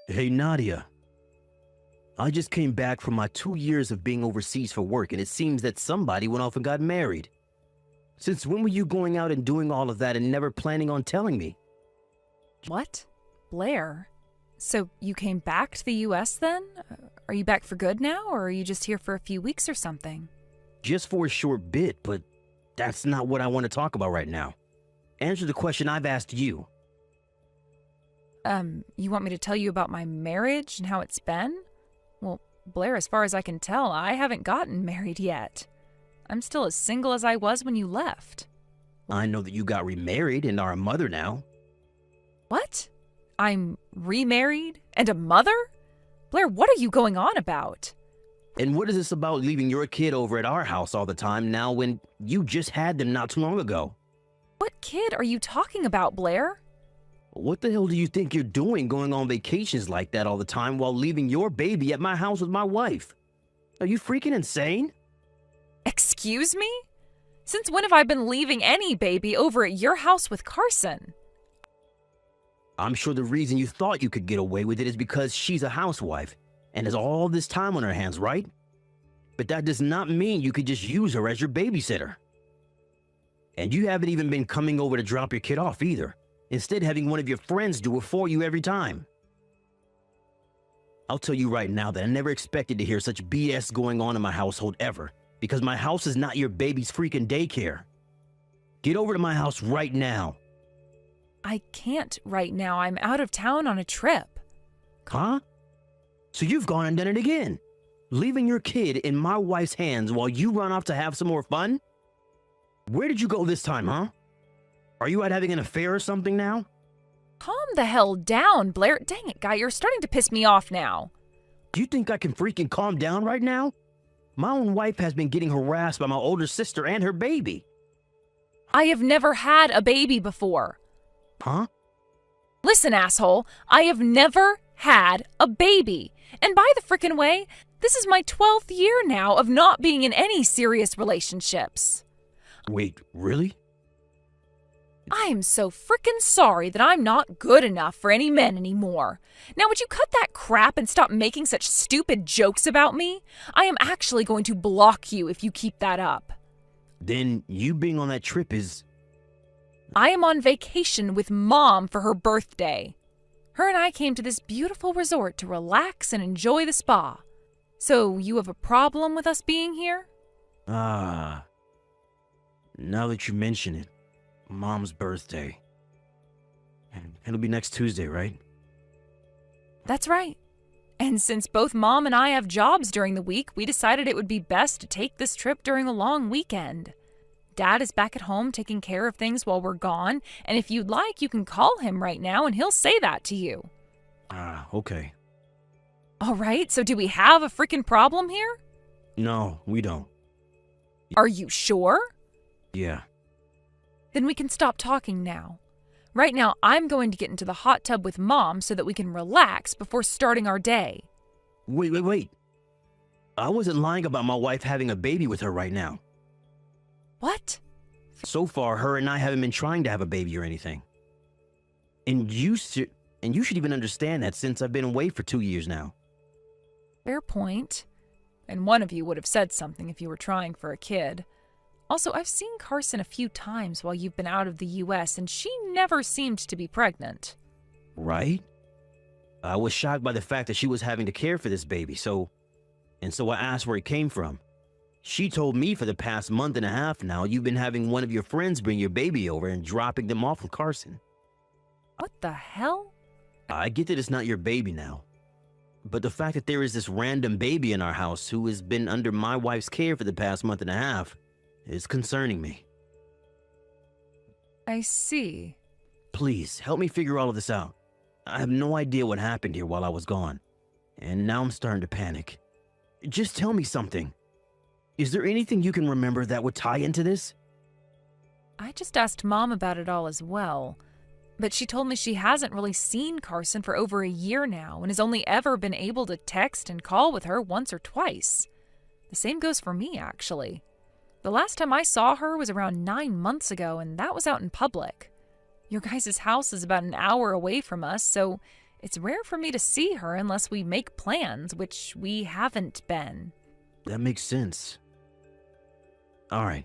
Hey, Nadia. I just came back from my 2 years of being overseas for work, and it seems that somebody went off and got married. Since when were you going out and doing all of that and never planning on telling me? What? Blair? So you came back to the US then? Are you back for good now, or are you just here for a few weeks or something? Just for a short bit, but that's not what I want to talk about right now. Answer the question I've asked you. You want me to tell you about my marriage and how it's been? Well, Blair, as far as I can tell, I haven't gotten married yet. I'm still as single as I was when you left. I know that you got remarried and are a mother now. What? I'm remarried and a mother? Blair, what are you going on about? And what is this about leaving your kid over at our house all the time now when you just had them not too long ago? What kid are you talking about, Blair? What the hell do you think you're doing going on vacations like that all the time while leaving your baby at my house with my wife? Are you freaking insane? Excuse me? Since when have I been leaving any baby over at your house with Carson? I'm sure the reason you thought you could get away with it is because she's a housewife and has all this time on her hands, right? But that does not mean you could just use her as your babysitter. And you haven't even been coming over to drop your kid off either. Instead, having one of your friends do it for you every time. I'll tell you right now that I never expected to hear such BS going on in my household ever, because my house is not your baby's freaking daycare. Get over to my house right now. I can't right now. I'm out of town on a trip. Huh? So you've gone and done it again, leaving your kid in my wife's hands while you run off to have some more fun? Where did you go this time, huh? Are you out having an affair or something now? Calm the hell down, Blair. Dang it, guy, you're starting to piss me off now. Do you think I can freaking calm down right now? My own wife has been getting harassed by my older sister and her baby. I have never had a baby before. Huh? Listen, asshole, I have never had a baby. And by the frickin' way, this is my 12th year now of not being in any serious relationships. Wait, really? I am so frickin' sorry that I'm not good enough for any men anymore. Now, would you cut that crap and stop making such stupid jokes about me? I am actually going to block you if you keep that up. Then you being on that trip is... I am on vacation with Mom for her birthday. Her and I came to this beautiful resort to relax and enjoy the spa. So you have a problem with us being here? Now that you mention it, Mom's birthday. It'll be next Tuesday, right? That's right. And since both Mom and I have jobs during the week, we decided it would be best to take this trip during a long weekend. Dad is back at home taking care of things while we're gone, and if you'd like, you can call him right now and he'll say that to you. Okay. All right, so do we have a freaking problem here? No, we don't. Are you sure? Yeah. Then we can stop talking now. Right now, I'm going to get into the hot tub with Mom so that we can relax before starting our day. Wait. I wasn't lying about my wife having a baby with her right now. What? So far, her and I haven't been trying to have a baby or anything. And you should even understand that since I've been away for 2 years now. Fair point. And one of you would have said something if you were trying for a kid. Also, I've seen Carson a few times while you've been out of the US, and she never seemed to be pregnant. Right? I was shocked by the fact that she was having to care for this baby, so I asked where it came from. She told me for the past month and a half now, you've been having one of your friends bring your baby over and dropping them off with Carson. What the hell? I get that it's not your baby now, but the fact that there is this random baby in our house who has been under my wife's care for the past month and a half is concerning me. I see. Please, help me figure all of this out. I have no idea what happened here while I was gone, and now I'm starting to panic. Just tell me something. Is there anything you can remember that would tie into this? I just asked Mom about it all as well, but she told me she hasn't really seen Carson for over a year now and has only ever been able to text and call with her once or twice. The same goes for me, actually. The last time I saw her was around 9 months ago, and that was out in public. Your guys' house is about an hour away from us, so It's rare for me to see her unless we make plans, which we haven't been. That makes sense. All right.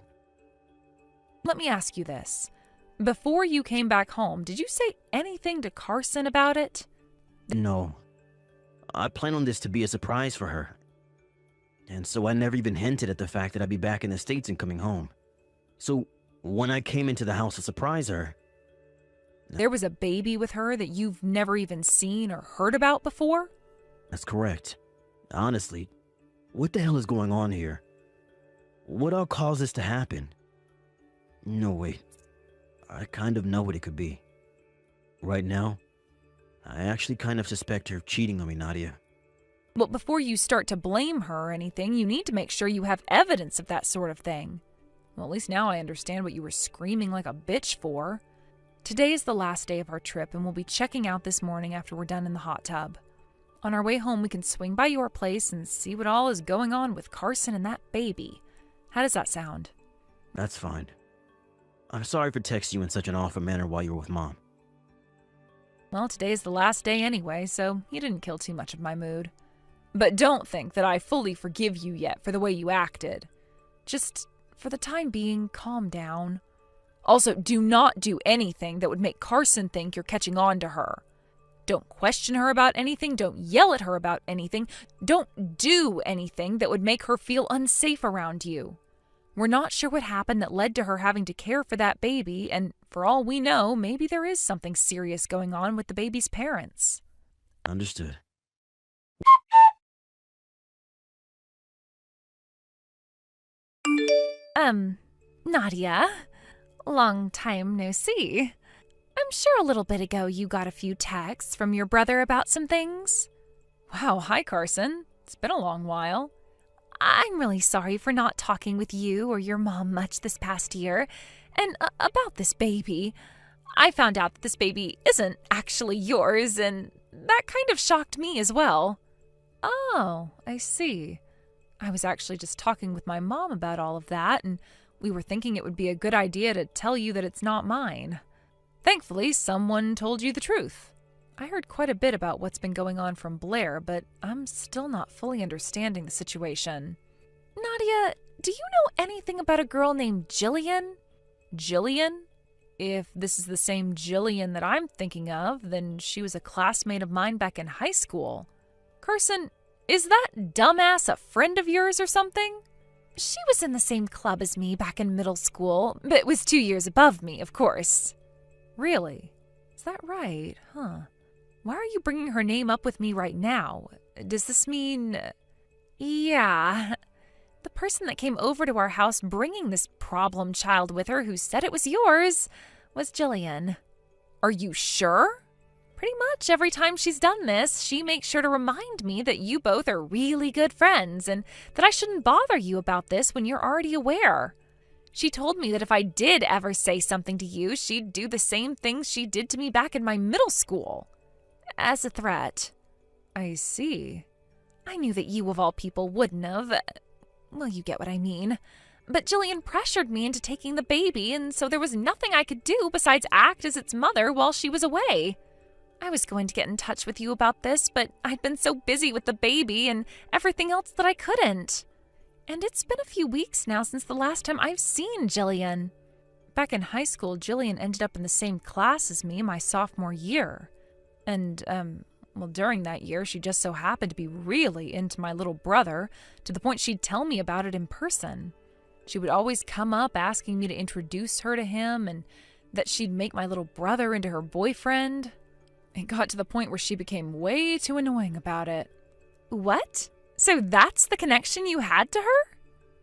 Let me ask you this. Before you came back home, did you say anything to Carson about it? No. I plan on this to be a surprise for her. And so I never even hinted at the fact that I'd be back in the States and coming home. So when I came into the house to surprise her... There was a baby with her that you've never even seen or heard about before? That's correct. Honestly, what the hell is going on here? What all caused this to happen? No, wait. I kind of know what it could be. Right now, I actually kind of suspect her of cheating on me, Nadia. Well, before you start to blame her or anything, you need to make sure you have evidence of that sort of thing. Well, at least now I understand what you were screaming like a bitch for. Today is the last day of our trip, and we'll be checking out this morning after we're done in the hot tub. On our way home, we can swing by your place and see what all is going on with Carson and that baby. How does that sound? That's fine. I'm sorry for texting you in such an awful manner while you were with Mom. Well, today is the last day anyway, so you didn't kill too much of my mood. But don't think that I fully forgive you yet for the way you acted. Just, for the time being, calm down. Also, do not do anything that would make Carson think you're catching on to her. Don't question her about anything. Don't yell at her about anything. Don't do anything that would make her feel unsafe around you. We're not sure what happened that led to her having to care for that baby, and for all we know, maybe there is something serious going on with the baby's parents. Understood. Nadia, long time no see. I'm sure a little bit ago you got a few texts from your brother about some things. Wow, hi Carson. It's been a long while. I'm really sorry for not talking with you or your mom much this past year. And about this baby. I found out that this baby isn't actually yours, and that kind of shocked me as well. Oh, I see. I was actually just talking with my mom about all of that, and we were thinking it would be a good idea to tell you that it's not mine. Thankfully, someone told you the truth. I heard quite a bit about what's been going on from Blair, but I'm still not fully understanding the situation. Nadia, do you know anything about a girl named Jillian? Jillian? If this is the same Jillian that I'm thinking of, then she was a classmate of mine back in high school. Carson, is that dumbass a friend of yours or something? She was in the same club as me back in middle school, but was 2 years above me, of course. Really? Is that right? Huh. Why are you bringing her name up with me right now? Does this mean... Yeah. The person that came over to our house bringing this problem child with her who said it was yours was Jillian. Are you sure? Pretty much every time she's done this, she makes sure to remind me that you both are really good friends and that I shouldn't bother you about this when you're already aware. She told me that if I did ever say something to you, she'd do the same things she did to me back in my middle school. As a threat. I see. I knew that you of all people wouldn't have. Well, you get what I mean. But Jillian pressured me into taking the baby, and so there was nothing I could do besides act as its mother while she was away. I was going to get in touch with you about this, but I'd been so busy with the baby and everything else that I couldn't. And it's been a few weeks now since the last time I've seen Jillian. Back in high school, Jillian ended up in the same class as me my sophomore year. And, well, during that year, she just so happened to be really into my little brother, to the point she'd tell me about it in person. She would always come up asking me to introduce her to him, and that she'd make my little brother into her boyfriend. It got to the point where she became way too annoying about it. What? So that's the connection you had to her?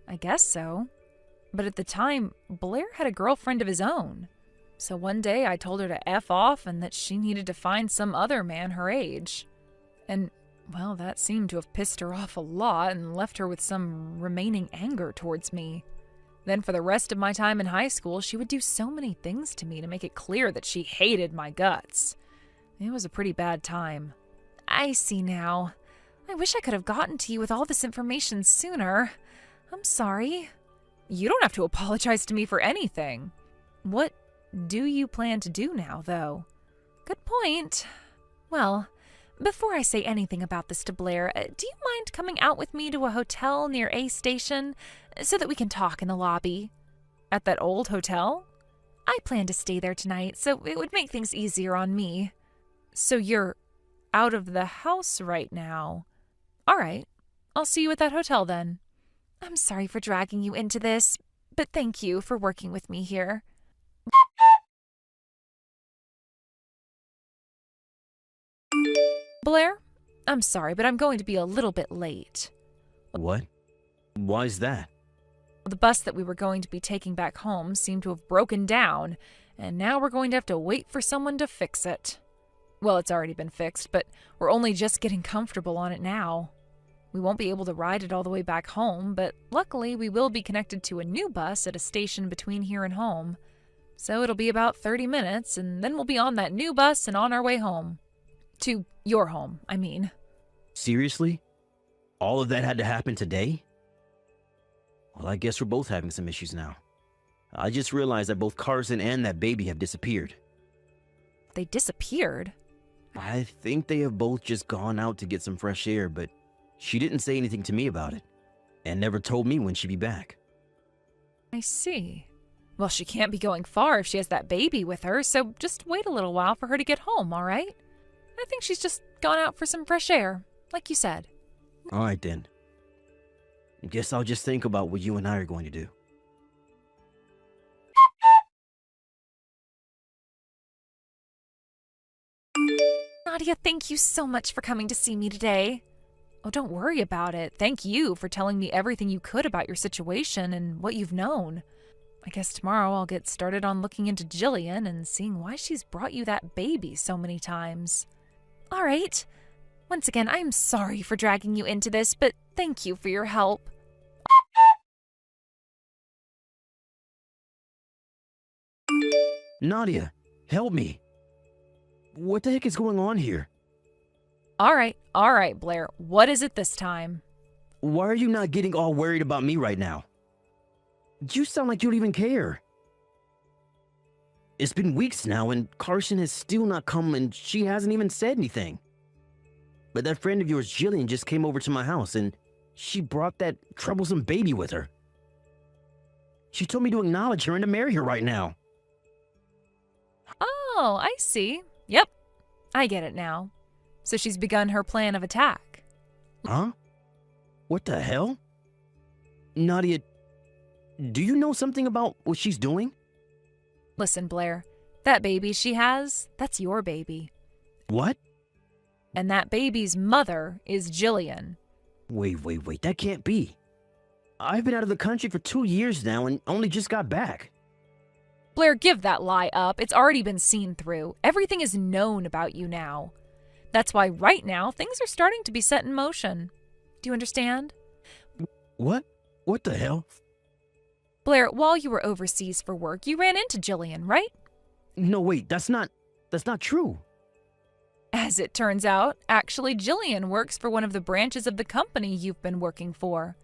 I guess so. But at the time, Blair had a girlfriend of his own. So one day I told her to F off and that she needed to find some other man her age. And, well, that seemed to have pissed her off a lot and left her with some remaining anger towards me. Then for the rest of my time in high school, she would do so many things to me to make it clear that she hated my guts. It was a pretty bad time. I see now. I wish I could have gotten to you with all this information sooner. I'm sorry. You don't have to apologize to me for anything. What do you plan to do now, though? Good point. Well, Before I say anything about this to Blair, do you mind coming out with me to a hotel near A Station so that we can talk in the lobby? At that old hotel? I plan to stay there tonight, so it would make things easier on me. So you're out of the house right now. All right, I'll see you at that hotel then. I'm sorry for dragging you into this, but thank you for working with me here. Blair, I'm sorry, but I'm going to be a little bit late. What? Why's that? The bus that we were going to be taking back home seemed to have broken down, and now we're going to have to wait for someone to fix it. Well, it's already been fixed, but we're only just getting comfortable on it now. We won't be able to ride it all the way back home, but luckily we will be connected to a new bus at a station between here and home. So it'll be about 30 minutes, and then we'll be on that new bus and on our way home. To your home, I mean. Seriously? All of that had to happen today? Well, I guess we're both having some issues now. I just realized that both Carson and that baby have disappeared. They disappeared? I think they have both just gone out to get some fresh air, but she didn't say anything to me about it, and never told me when she'd be back. I see. Well, she can't be going far if she has that baby with her, so just wait a little while for her to get home, all right? I think she's just gone out for some fresh air, like you said. All right, then. Guess I'll just think about what you and I are going to do. Nadia, thank you so much for coming to see me today. Oh, don't worry about it. Thank you for telling me everything you could about your situation and what you've known. I guess tomorrow I'll get started on looking into Jillian and seeing why she's brought you that baby so many times. All right. Once again, I'm sorry for dragging you into this, but thank you for your help. Nadia, help me. What the heck is going on here? All right, Blair. What is it this time? Why are you not getting all worried about me right now? You sound like you don't even care. It's been weeks now and Carson has still not come and she hasn't even said anything. But that friend of yours, Jillian, just came over to my house and she brought that troublesome baby with her. She told me to acknowledge her and to marry her right now. Oh, I see. Yep, I get it now. So she's begun her plan of attack. Huh? What the hell? Nadia, do you know something about what she's doing? Listen, Blair, that baby she has, that's your baby. What? And that baby's mother is Jillian. Wait, that can't be. I've been out of the country for 2 years now and only just got back. Blair, give that lie up. It's already been seen through. Everything is known about you now. That's why right now things are starting to be set in motion. Do you understand? What? What the hell? Blair, while you were overseas for work, you ran into Jillian, right? No, wait, that's not true. As it turns out, actually Jillian works for one of the branches of the company you've been working for.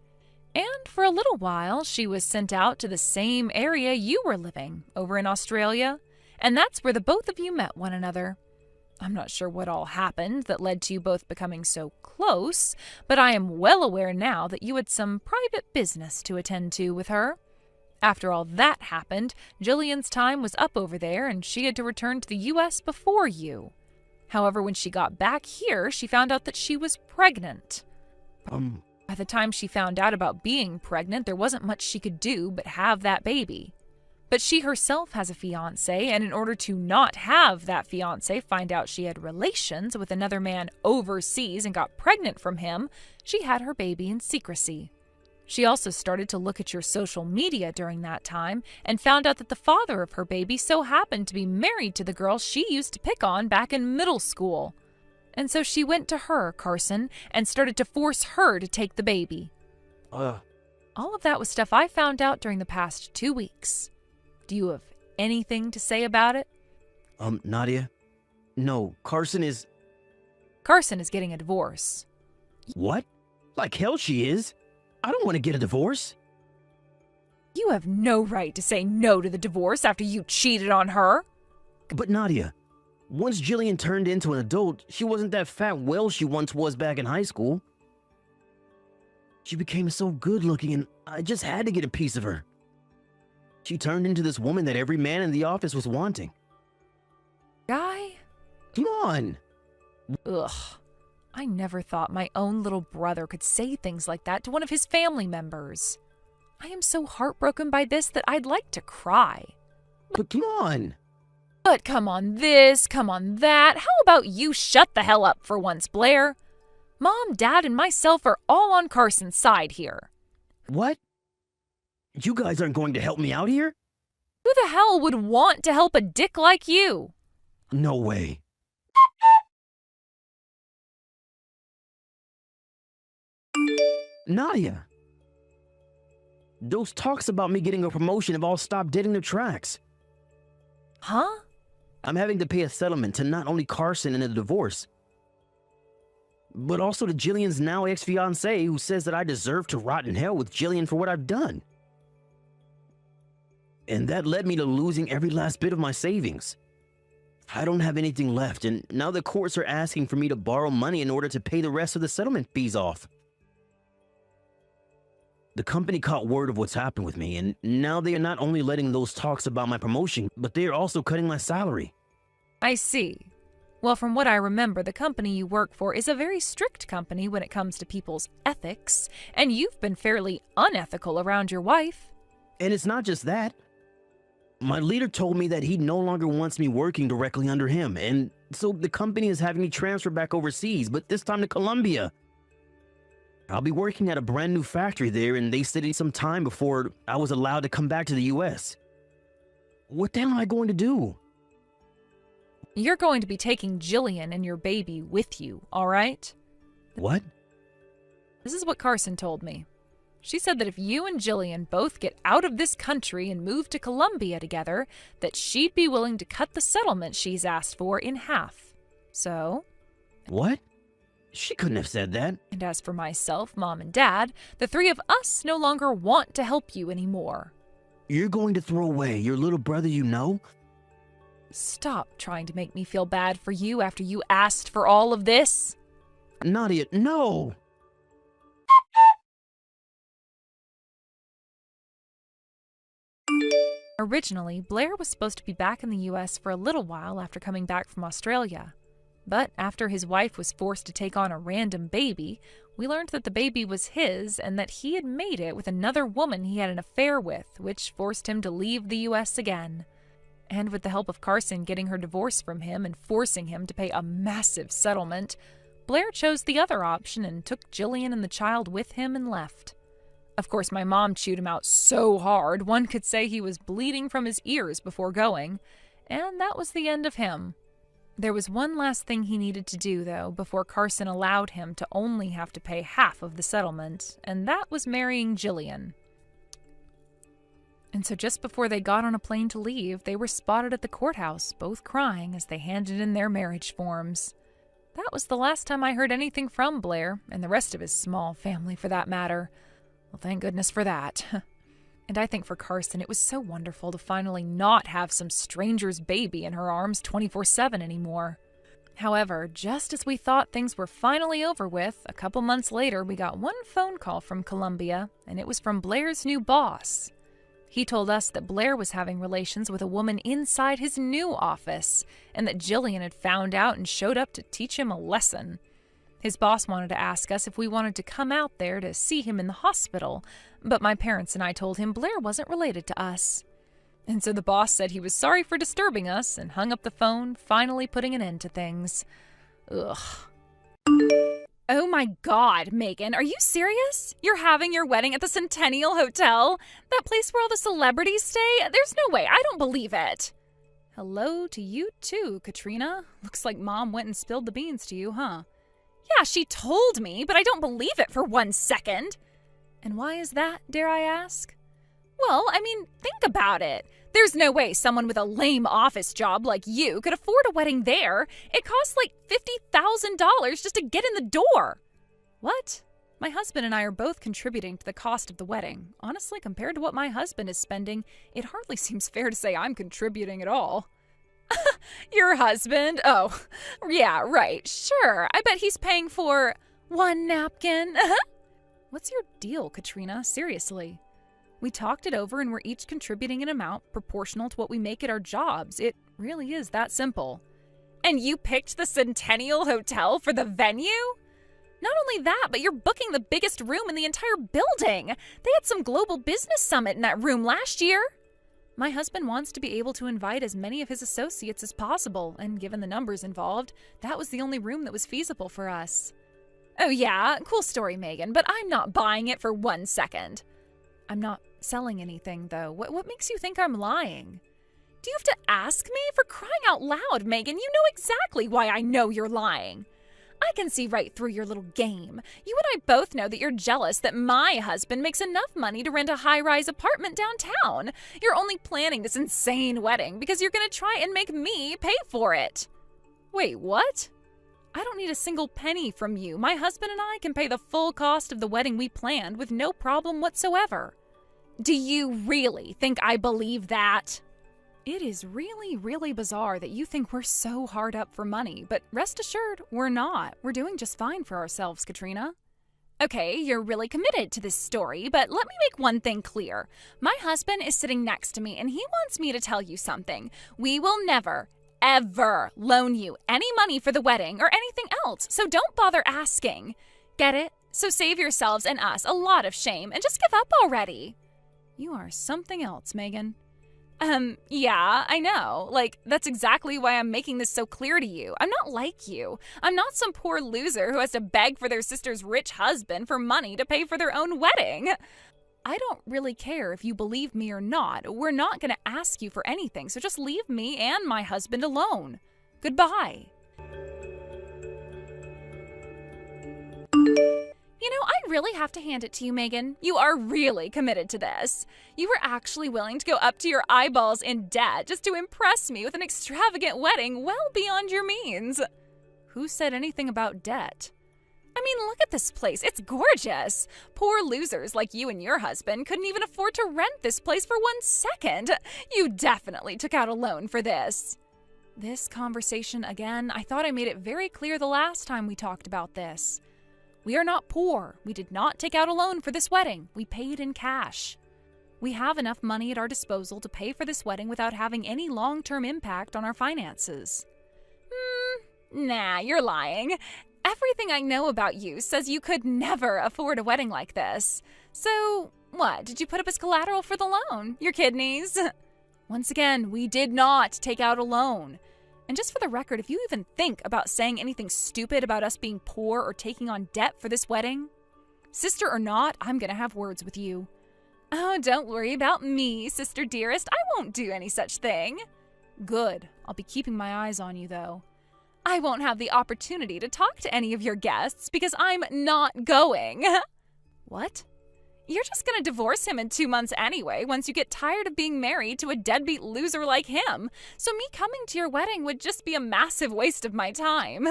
And for a little while, she was sent out to the same area you were living, over in Australia. And that's where the both of you met one another. I'm not sure what all happened that led to you both becoming so close, but I am well aware now that you had some private business to attend to with her. After all that happened, Jillian's time was up over there and she had to return to the U.S. before you. However, when she got back here, she found out that she was pregnant. By the time she found out about being pregnant, there wasn't much she could do but have that baby. But she herself has a fiancé, and in order to not have that fiancé find out she had relations with another man overseas and got pregnant from him, she had her baby in secrecy. She also started to look at your social media during that time and found out that the father of her baby so happened to be married to the girl she used to pick on back in middle school. And so she went to her, Carson, and started to force her to take the baby. All of that was stuff I found out during the past 2 weeks. Do you have anything to say about it? Nadia? No, Carson is getting a divorce. What? Like hell she is. I don't want to get a divorce. You have no right to say no to the divorce after you cheated on her. But Nadia, Once Jillian turned into an adult, she wasn't that fat whale she once was back in high school. She became so good looking and I just had to get a piece of her. She turned into this woman that every man in the office was wanting. Guy? Come on! Ugh. I never thought my own little brother could say things like that to one of his family members. I am so heartbroken by this that I'd like to cry. But come on! But come on this, come on that. How about you shut the hell up for once, Blair? Mom, Dad, and myself are all on Carson's side here. What? You guys aren't going to help me out here? Who the hell would want to help a dick like you? No way. Nadia! Those talks about me getting a promotion have all stopped dead in their tracks. Huh? I'm having to pay a settlement to not only Carson in a divorce, but also to Jillian's now ex-fiancé who says that I deserve to rot in hell with Jillian for what I've done. And that led me to losing every last bit of my savings. I don't have anything left, and now the courts are asking for me to borrow money in order to pay the rest of the settlement fees off. The company caught word of what's happened with me, and now they are not only letting those talks about my promotion, but they are also cutting my salary. I see. Well, from what I remember, the company you work for is a very strict company when it comes to people's ethics, and you've been fairly unethical around your wife. And it's not just that. My leader told me that he no longer wants me working directly under him, and so the company is having me transfer back overseas, but this time to Colombia. I'll be working at a brand new factory there, and they said it's some time before I was allowed to come back to the US. What the hell am I going to do? You're going to be taking Jillian and your baby with you, all right? What? This is what Carson told me. She said that if you and Jillian both get out of this country and move to Colombia together, that she'd be willing to cut the settlement she's asked for in half. So? What? She couldn't have said that. And as for myself, Mom, and Dad, the three of us no longer want to help you anymore. You're going to throw away your little brother you know? Stop trying to make me feel bad for you after you asked for all of this. Nadia, no! Originally, Blair was supposed to be back in the US for a little while after coming back from Australia. But after his wife was forced to take on a random baby, we learned that the baby was his and that he had made it with another woman he had an affair with, which forced him to leave the US again. And with the help of Carson getting her divorce from him and forcing him to pay a massive settlement, Blair chose the other option and took Jillian and the child with him and left. Of course, my mom chewed him out so hard, one could say he was bleeding from his ears before going, and that was the end of him. There was one last thing he needed to do, though, before Carson allowed him to only have to pay half of the settlement, and that was marrying Jillian. And so just before they got on a plane to leave, they were spotted at the courthouse, both crying as they handed in their marriage forms. That was the last time I heard anything from Blair, and the rest of his small family for that matter. Well, thank goodness for that. And I think for Carson, it was so wonderful to finally not have some stranger's baby in her arms 24/7 anymore. However, just as we thought things were finally over with, a couple months later we got one phone call from Colombia, and it was from Blair's new boss. He told us that Blair was having relations with a woman inside his new office, and that Jillian had found out and showed up to teach him a lesson. His boss wanted to ask us if we wanted to come out there to see him in the hospital, but my parents and I told him Blair wasn't related to us. And so the boss said he was sorry for disturbing us and hung up the phone, finally putting an end to things. Ugh. Oh my God, Megan, are you serious? You're having your wedding at the Centennial Hotel? That place where all the celebrities stay? There's no way, I don't believe it. Hello to you too, Katrina. Looks like Mom went and spilled the beans to you, huh? Yeah, she told me, but I don't believe it for 1 second. And why is that, dare I ask? Well, I mean, think about it. There's no way someone with a lame office job like you could afford a wedding there. It costs like $50,000 just to get in the door. What? My husband and I are both contributing to the cost of the wedding. Honestly, compared to what my husband is spending, it hardly seems fair to say I'm contributing at all. Your husband? Oh, yeah, right. Sure. I bet he's paying for one napkin. What's your deal, Katrina? Seriously. We talked it over and we're each contributing an amount proportional to what we make at our jobs. It really is that simple. And you picked the Centennial Hotel for the venue? Not only that, but you're booking the biggest room in the entire building. They had some global business summit in that room last year. My husband wants to be able to invite as many of his associates as possible, and given the numbers involved, that was the only room that was feasible for us. Oh yeah, cool story, Megan, but I'm not buying it for 1 second. I'm not selling anything, though. What makes you think I'm lying? Do you have to ask me? For crying out loud, Megan, you know exactly why I know you're lying. I can see right through your little game. You and I both know that you're jealous that my husband makes enough money to rent a high-rise apartment downtown. You're only planning this insane wedding because you're going to try and make me pay for it. Wait, what? I don't need a single penny from you. My husband and I can pay the full cost of the wedding we planned with no problem whatsoever. Do you really think I believe that? It is really, really bizarre that you think we're so hard up for money, but rest assured, we're not. We're doing just fine for ourselves, Katrina. Okay, you're really committed to this story, but let me make one thing clear. My husband is sitting next to me, and he wants me to tell you something. We will never, ever loan you any money for the wedding or anything else, so don't bother asking. Get it? So save yourselves and us a lot of shame and just give up already. You are something else, Megan. Yeah, I know. Like, that's exactly why I'm making this so clear to you. I'm not like you. I'm not some poor loser who has to beg for their sister's rich husband for money to pay for their own wedding. I don't really care if you believe me or not. We're not going to ask you for anything, so just leave me and my husband alone. Goodbye. You know, I really have to hand it to you, Megan. You are really committed to this. You were actually willing to go up to your eyeballs in debt just to impress me with an extravagant wedding well beyond your means. Who said anything about debt? I mean, look at this place. It's gorgeous. Poor losers like you and your husband couldn't even afford to rent this place for 1 second. You definitely took out a loan for this. This conversation again, I thought I made it very clear the last time we talked about this. We are not poor. We did not take out a loan for this wedding. We paid in cash. We have enough money at our disposal to pay for this wedding without having any long-term impact on our finances. Nah, you're lying. Everything I know about you says you could never afford a wedding like this. So, what, did you put up as collateral for the loan? Your kidneys? Once again, we did not take out a loan. And just for the record, if you even think about saying anything stupid about us being poor or taking on debt for this wedding, sister or not, I'm gonna have words with you. Oh, don't worry about me, sister dearest. I won't do any such thing. Good. I'll be keeping my eyes on you, though. I won't have the opportunity to talk to any of your guests because I'm not going. What? You're just gonna divorce him in 2 months anyway, once you get tired of being married to a deadbeat loser like him. So me coming to your wedding would just be a massive waste of my time.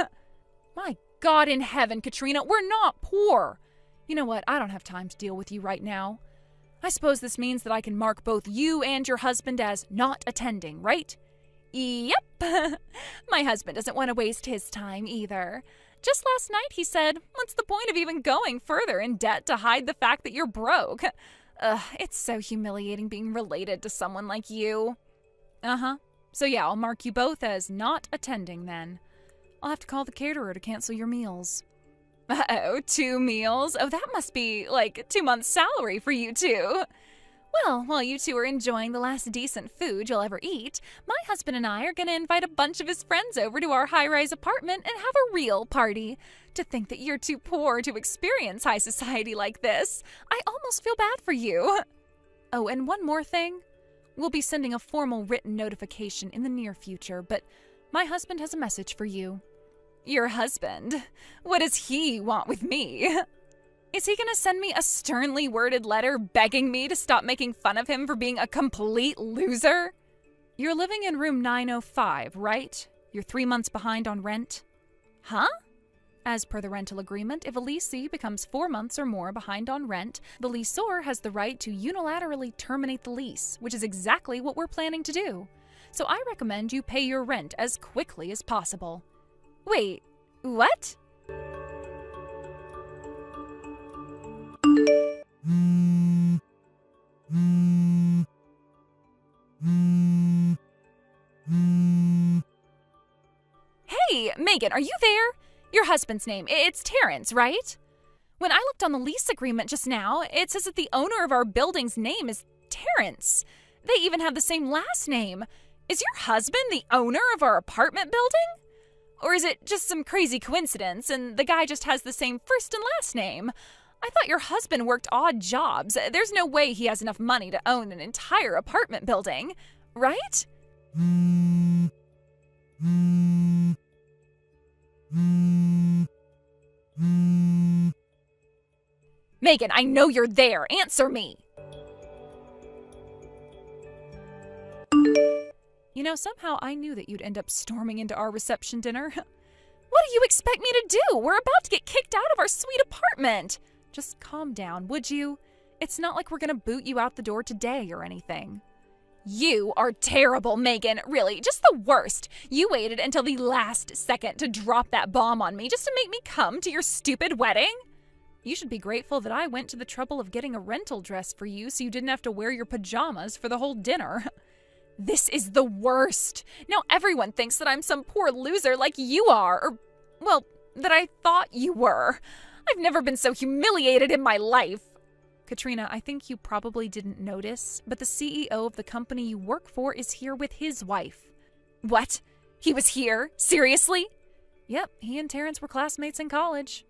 My God in heaven, Katrina, we're not poor. You know what? I don't have time to deal with you right now. I suppose this means that I can mark both you and your husband as not attending, right? Yep. My husband doesn't want to waste his time either. Just last night he said, what's the point of even going further in debt to hide the fact that you're broke? It's so humiliating being related to someone like you. So yeah, I'll mark you both as not attending then. I'll have to call the caterer to cancel your meals. Uh-oh, 2 meals? Oh, that must be like 2 months' salary for you two. Well, while you two are enjoying the last decent food you'll ever eat, my husband and I are going to invite a bunch of his friends over to our high-rise apartment and have a real party. To think that you're too poor to experience high society like this, I almost feel bad for you. Oh, and one more thing. We'll be sending a formal written notification in the near future, but my husband has a message for you. Your husband? What does he want with me? Is he gonna send me a sternly worded letter begging me to stop making fun of him for being a complete loser? You're living in room 905, right? You're 3 months behind on rent? Huh? As per the rental agreement, if a leasee becomes 4 months or more behind on rent, the lessor has the right to unilaterally terminate the lease, which is exactly what we're planning to do. so I recommend you pay your rent as quickly as possible. Wait, what? Hey, Megan, are you there? Your husband's name, it's Terrence, right? When I looked on the lease agreement just now, it says that the owner of our building's name is Terrence. They even have the same last name. Is your husband the owner of our apartment building? Or is it just some crazy coincidence and the guy just has the same first and last name? I thought your husband worked odd jobs. There's no way he has enough money to own an entire apartment building, right? Megan, I know you're there. Answer me. You know, somehow I knew that you'd end up storming into our reception dinner. What do you expect me to do? We're about to get kicked out of our sweet apartment. Just calm down, would you? It's not like we're gonna boot you out the door today or anything. You are terrible, Megan. Really, just the worst. You waited until the last second to drop that bomb on me just to make me come to your stupid wedding. You should be grateful that I went to the trouble of getting a rental dress for you so you didn't have to wear your pajamas for the whole dinner. This is the worst. Now everyone thinks that I'm some poor loser like you are, or, well, that I thought you were. I've never been so humiliated in my life. Katrina, I think you probably didn't notice, but the CEO of the company you work for is here with his wife. What? He was here? Seriously? Yep, he and Terrence were classmates in college.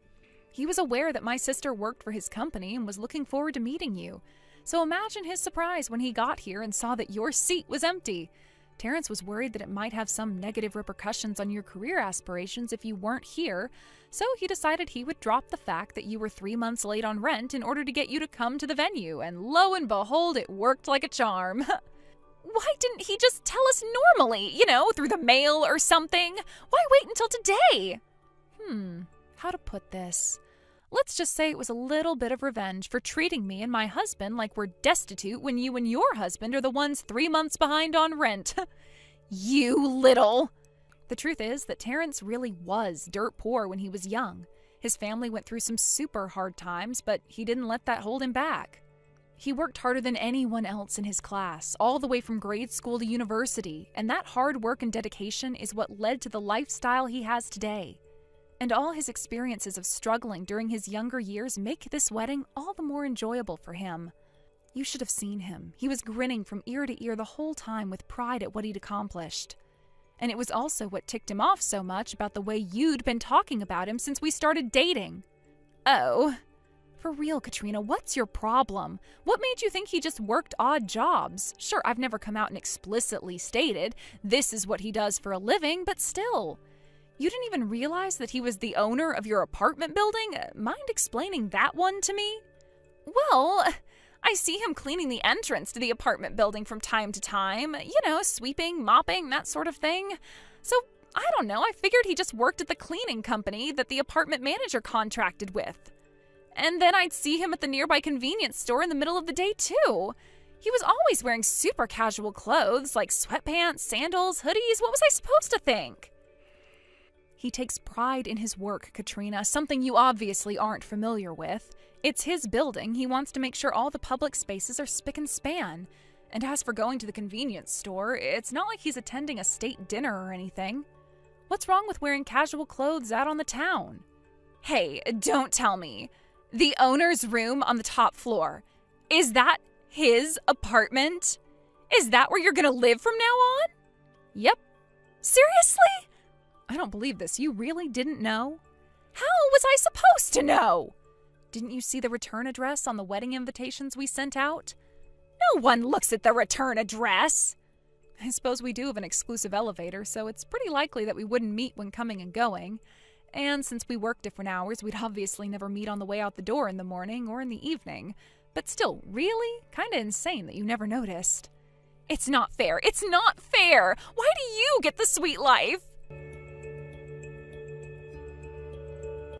He was aware that my sister worked for his company and was looking forward to meeting you. So imagine his surprise when he got here and saw that your seat was empty. Terrence was worried that it might have some negative repercussions on your career aspirations if you weren't here, so he decided he would drop the fact that you were 3 months late on rent in order to get you to come to the venue, and lo and behold, it worked like a charm. Why didn't he just tell us normally, through the mail or something? Why wait until today? How to put this? Let's just say it was a little bit of revenge for treating me and my husband like we're destitute when you and your husband are the ones 3 months behind on rent. You little... The truth is that Terrence really was dirt poor when he was young. His family went through some super hard times, but he didn't let that hold him back. He worked harder than anyone else in his class, all the way from grade school to university, and that hard work and dedication is what led to the lifestyle he has today. And all his experiences of struggling during his younger years make this wedding all the more enjoyable for him. You should have seen him. He was grinning from ear to ear the whole time with pride at what he'd accomplished. And it was also what ticked him off so much about the way you'd been talking about him since we started dating. Oh, for real, Katrina, what's your problem? What made you think he just worked odd jobs? Sure, I've never come out and explicitly stated this is what he does for a living, but still... You didn't even realize that he was the owner of your apartment building? Mind explaining that one to me? Well, I see him cleaning the entrance to the apartment building from time to time. Sweeping, mopping, that sort of thing. So, I don't know, I figured he just worked at the cleaning company that the apartment manager contracted with. And then I'd see him at the nearby convenience store in the middle of the day, too. He was always wearing super casual clothes, like sweatpants, sandals, hoodies. What was I supposed to think? He takes pride in his work, Katrina, something you obviously aren't familiar with. It's his building. He wants to make sure all the public spaces are spick and span. And as for going to the convenience store, it's not like he's attending a state dinner or anything. What's wrong with wearing casual clothes out on the town? Hey, don't tell me. The owner's room on the top floor. Is that his apartment? Is that where you're gonna live from now on? Yep. Seriously? I don't believe this. You really didn't know? How was I supposed to know? Didn't you see the return address on the wedding invitations we sent out? No one looks at the return address. I suppose we do have an exclusive elevator, so it's pretty likely that we wouldn't meet when coming and going. And since we work different hours, we'd obviously never meet on the way out the door in the morning or in the evening. But still, really? Kinda insane that you never noticed. It's not fair. It's not fair! Why do you get the sweet life?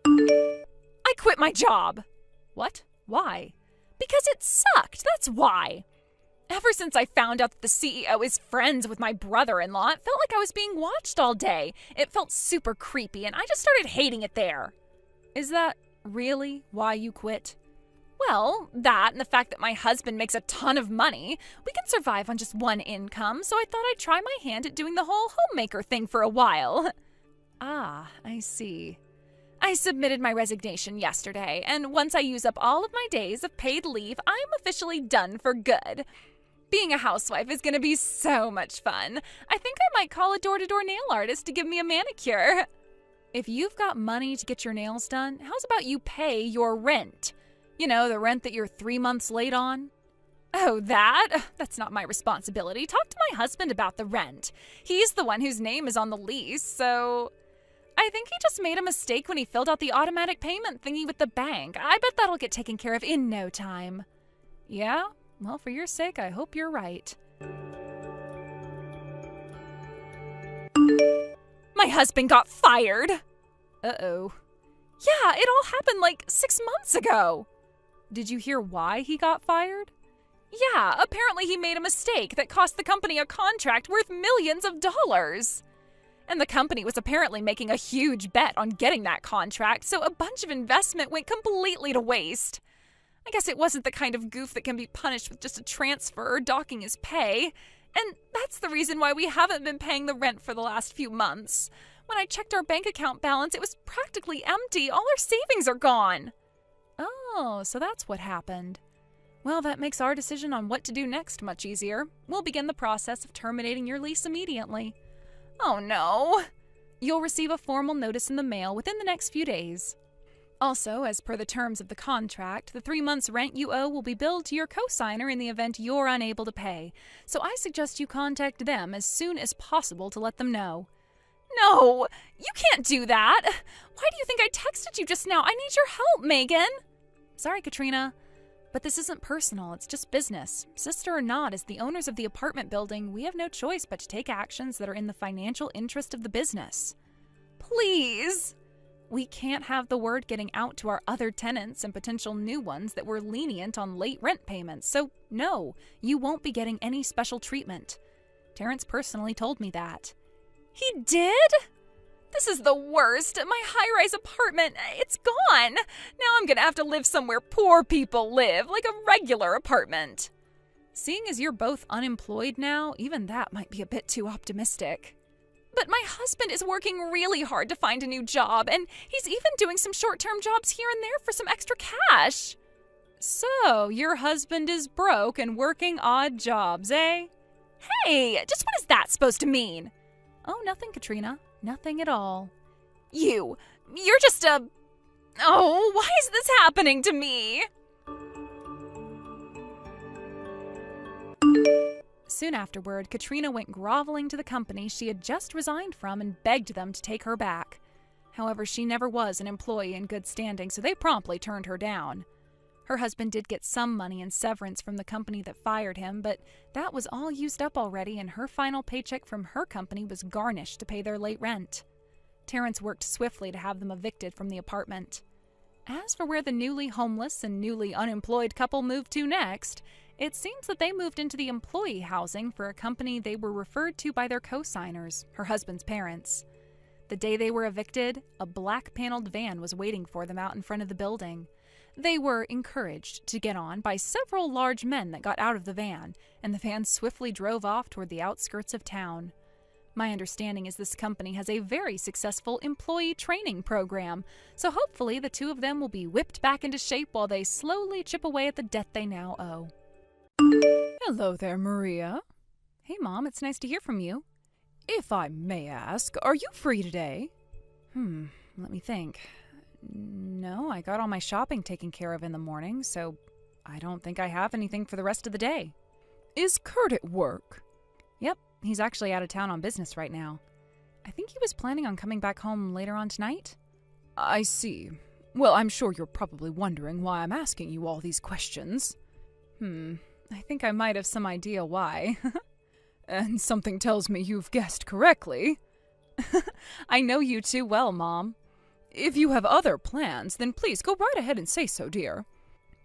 I quit my job. What? Why? Because it sucked, that's why. Ever since I found out that the CEO is friends with my brother-in-law, it felt like I was being watched all day. It felt super creepy, and I just started hating it there. Is that really why you quit? Well, that and the fact that my husband makes a ton of money. We can survive on just one income, so I thought I'd try my hand at doing the whole homemaker thing for a while. Ah, I see. I submitted my resignation yesterday, and once I use up all of my days of paid leave, I'm officially done for good. Being a housewife is going to be so much fun. I think I might call a door-to-door nail artist to give me a manicure. If you've got money to get your nails done, how's about you pay your rent? You know, the rent that you're 3 months late on? Oh, that's not my responsibility. Talk to my husband about the rent. He's the one whose name is on the lease, so... I think he just made a mistake when he filled out the automatic payment thingy with the bank. I bet that'll get taken care of in no time. Yeah? Well, for your sake, I hope you're right. My husband got fired! Uh-oh. Yeah, it all happened like 6 months ago. Did you hear why he got fired? Yeah, apparently he made a mistake that cost the company a contract worth millions of dollars. And the company was apparently making a huge bet on getting that contract, so a bunch of investment went completely to waste. I guess it wasn't the kind of goof that can be punished with just a transfer or docking his pay. And that's the reason why we haven't been paying the rent for the last few months. When I checked our bank account balance, it was practically empty. All our savings are gone. Oh, so that's what happened. Well, that makes our decision on what to do next much easier. We'll begin the process of terminating your lease immediately. Oh no! You'll receive a formal notice in the mail within the next few days. Also, as per the terms of the contract, the 3 months' rent you owe will be billed to your co-signer in the event you're unable to pay. So I suggest you contact them as soon as possible to let them know. No! You can't do that! Why do you think I texted you just now? I need your help, Megan! Sorry, Katrina. But this isn't personal, it's just business. Sister or not, as the owners of the apartment building, we have no choice but to take actions that are in the financial interest of the business. Please! We can't have the word getting out to our other tenants and potential new ones that we're lenient on late rent payments, so no, you won't be getting any special treatment. Terrence personally told me that. He did? This is the worst. My high-rise apartment, it's gone. Now I'm gonna have to live somewhere poor people live, like a regular apartment. Seeing as you're both unemployed now, even that might be a bit too optimistic. But my husband is working really hard to find a new job, and he's even doing some short-term jobs here and there for some extra cash. So, your husband is broke and working odd jobs, eh? Hey, just what is that supposed to mean? Oh, nothing, Katrina. Nothing at all. You're just a... Oh, why is this happening to me? Soon afterward, Katrina went groveling to the company she had just resigned from and begged them to take her back. However, she never was an employee in good standing, so they promptly turned her down. Her husband did get some money in severance from the company that fired him, but that was all used up already, and her final paycheck from her company was garnished to pay their late rent. Terrence worked swiftly to have them evicted from the apartment. As for where the newly homeless and newly unemployed couple moved to next, it seems that they moved into the employee housing for a company they were referred to by their co-signers, her husband's parents. The day they were evicted, a black-paneled van was waiting for them out in front of the building. They were encouraged to get on by several large men that got out of the van, and the van swiftly drove off toward the outskirts of town. My understanding is this company has a very successful employee training program, so hopefully the two of them will be whipped back into shape while they slowly chip away at the debt they now owe. Hello there, Maria. Hey, Mom, it's nice to hear from you. If I may ask, are you free today? Let me think. No, I got all my shopping taken care of in the morning, so I don't think I have anything for the rest of the day. Is Kurt at work? Yep, he's actually out of town on business right now. I think he was planning on coming back home later on tonight. I see. Well, I'm sure you're probably wondering why I'm asking you all these questions. I think I might have some idea why. And something tells me you've guessed correctly. I know you too well, Mom. If you have other plans, then please go right ahead and say so, dear.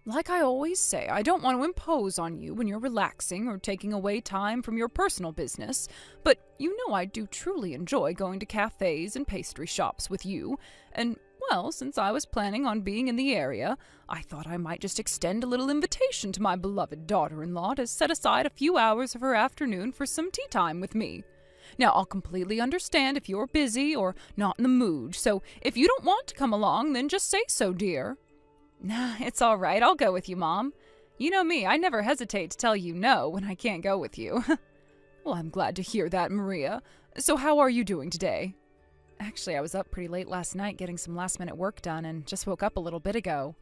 Like I always say, I don't want to impose on you when you're relaxing or taking away time from your personal business, but you know I do truly enjoy going to cafes and pastry shops with you, and, well, since I was planning on being in the area, I thought I might just extend a little invitation to my beloved daughter-in-law to set aside a few hours of her afternoon for some tea time with me. Now, I'll completely understand if you're busy or not in the mood, so if you don't want to come along, then just say so, dear. Nah, it's all right. I'll go with you, Mom. You know me, I never hesitate to tell you no when I can't go with you. Well, I'm glad to hear that, Maria. So how are you doing today? Actually, I was up pretty late last night getting some last-minute work done and just woke up a little bit ago.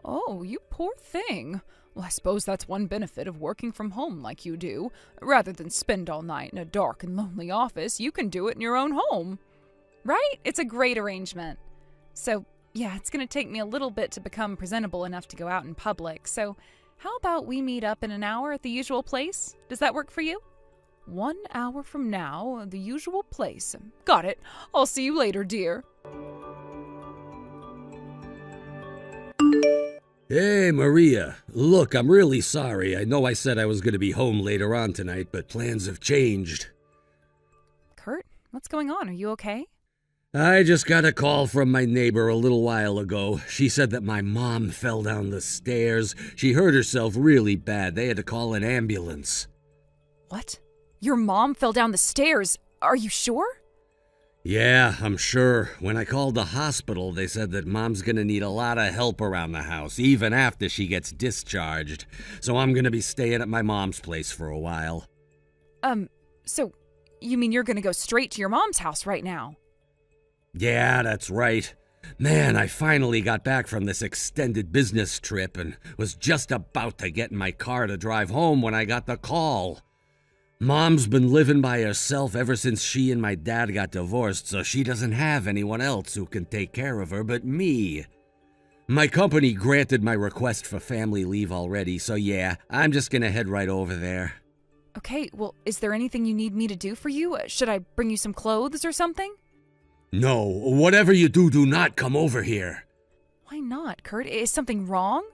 Oh, you poor thing. Well, I suppose that's one benefit of working from home like you do. Rather than spend all night in a dark and lonely office, you can do it in your own home. Right? It's a great arrangement. So, yeah, it's going to take me a little bit to become presentable enough to go out in public. So, how about we meet up in an hour at the usual place? Does that work for you? 1 hour from now, the usual place. Got it. I'll see you later, dear. Hey, Maria. Look, I'm really sorry. I know I said I was going to be home later on tonight, but plans have changed. Kurt, what's going on? Are you okay? I just got a call from my neighbor a little while ago. She said that my mom fell down the stairs. She hurt herself really bad. They had to call an ambulance. What? Your mom fell down the stairs? Are you sure? Yeah, I'm sure. When I called the hospital, they said that Mom's gonna need a lot of help around the house, even after she gets discharged. So I'm gonna be staying at my mom's place for a while. So you mean you're gonna go straight to your mom's house right now? Yeah, that's right. Man, I finally got back from this extended business trip and was just about to get in my car to drive home when I got the call. Mom's been living by herself ever since she and my dad got divorced, so she doesn't have anyone else who can take care of her but me. My company granted my request for family leave already, so yeah, I'm just gonna head right over there. Okay, well, is there anything you need me to do for you? Should I bring you some clothes or something? No, whatever you do, do not come over here. Why not, Kurt? Is something wrong?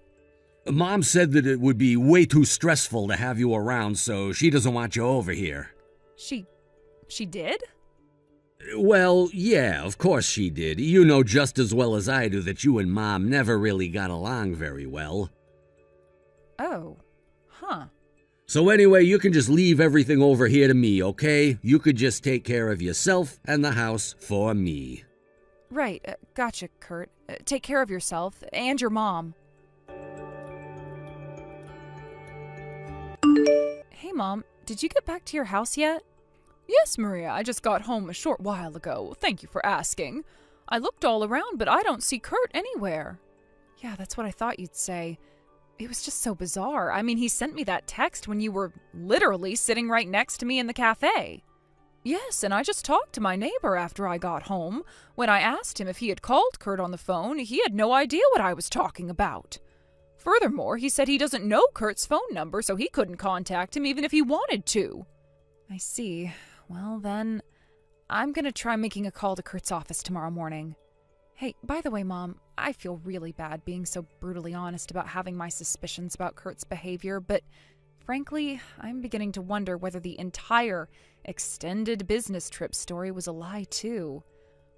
Mom said that it would be way too stressful to have you around, so she doesn't want you over here. She did? Well, yeah, of course she did. You know just as well as I do that you and Mom never really got along very well. Oh, huh. So anyway, you can just leave everything over here to me, okay? You could just take care of yourself and the house for me. Right, gotcha, Kurt. Take care of yourself and your mom. Hey, Mom, did you get back to your house yet? Yes, Maria, I just got home a short while ago. Thank you for asking. I looked all around, but I don't see Kurt anywhere. Yeah, that's what I thought you'd say. It was just so bizarre. I mean, he sent me that text when you were literally sitting right next to me in the cafe. Yes, and I just talked to my neighbor after I got home. When I asked him if he had called Kurt on the phone, he had no idea what I was talking about. Furthermore, he said he doesn't know Kurt's phone number, so he couldn't contact him even if he wanted to. I see. Well, then, I'm gonna try making a call to Kurt's office tomorrow morning. Hey, by the way, Mom, I feel really bad being so brutally honest about having my suspicions about Kurt's behavior, but frankly, I'm beginning to wonder whether the entire extended business trip story was a lie, too.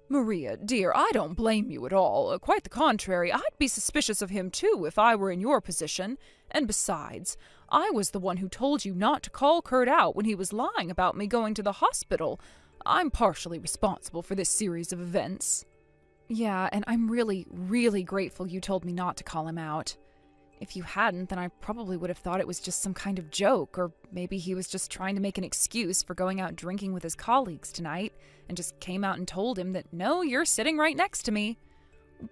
Maria, dear, I don't blame you at all. Quite the contrary, I'd be suspicious of him too if I were in your position. And besides, I was the one who told you not to call Kurt out when he was lying about me going to the hospital. I'm partially responsible for this series of events. Yeah, and I'm really, really grateful you told me not to call him out. If you hadn't, then I probably would have thought it was just some kind of joke, or maybe he was just trying to make an excuse for going out drinking with his colleagues tonight, and just came out and told him that, no, you're sitting right next to me.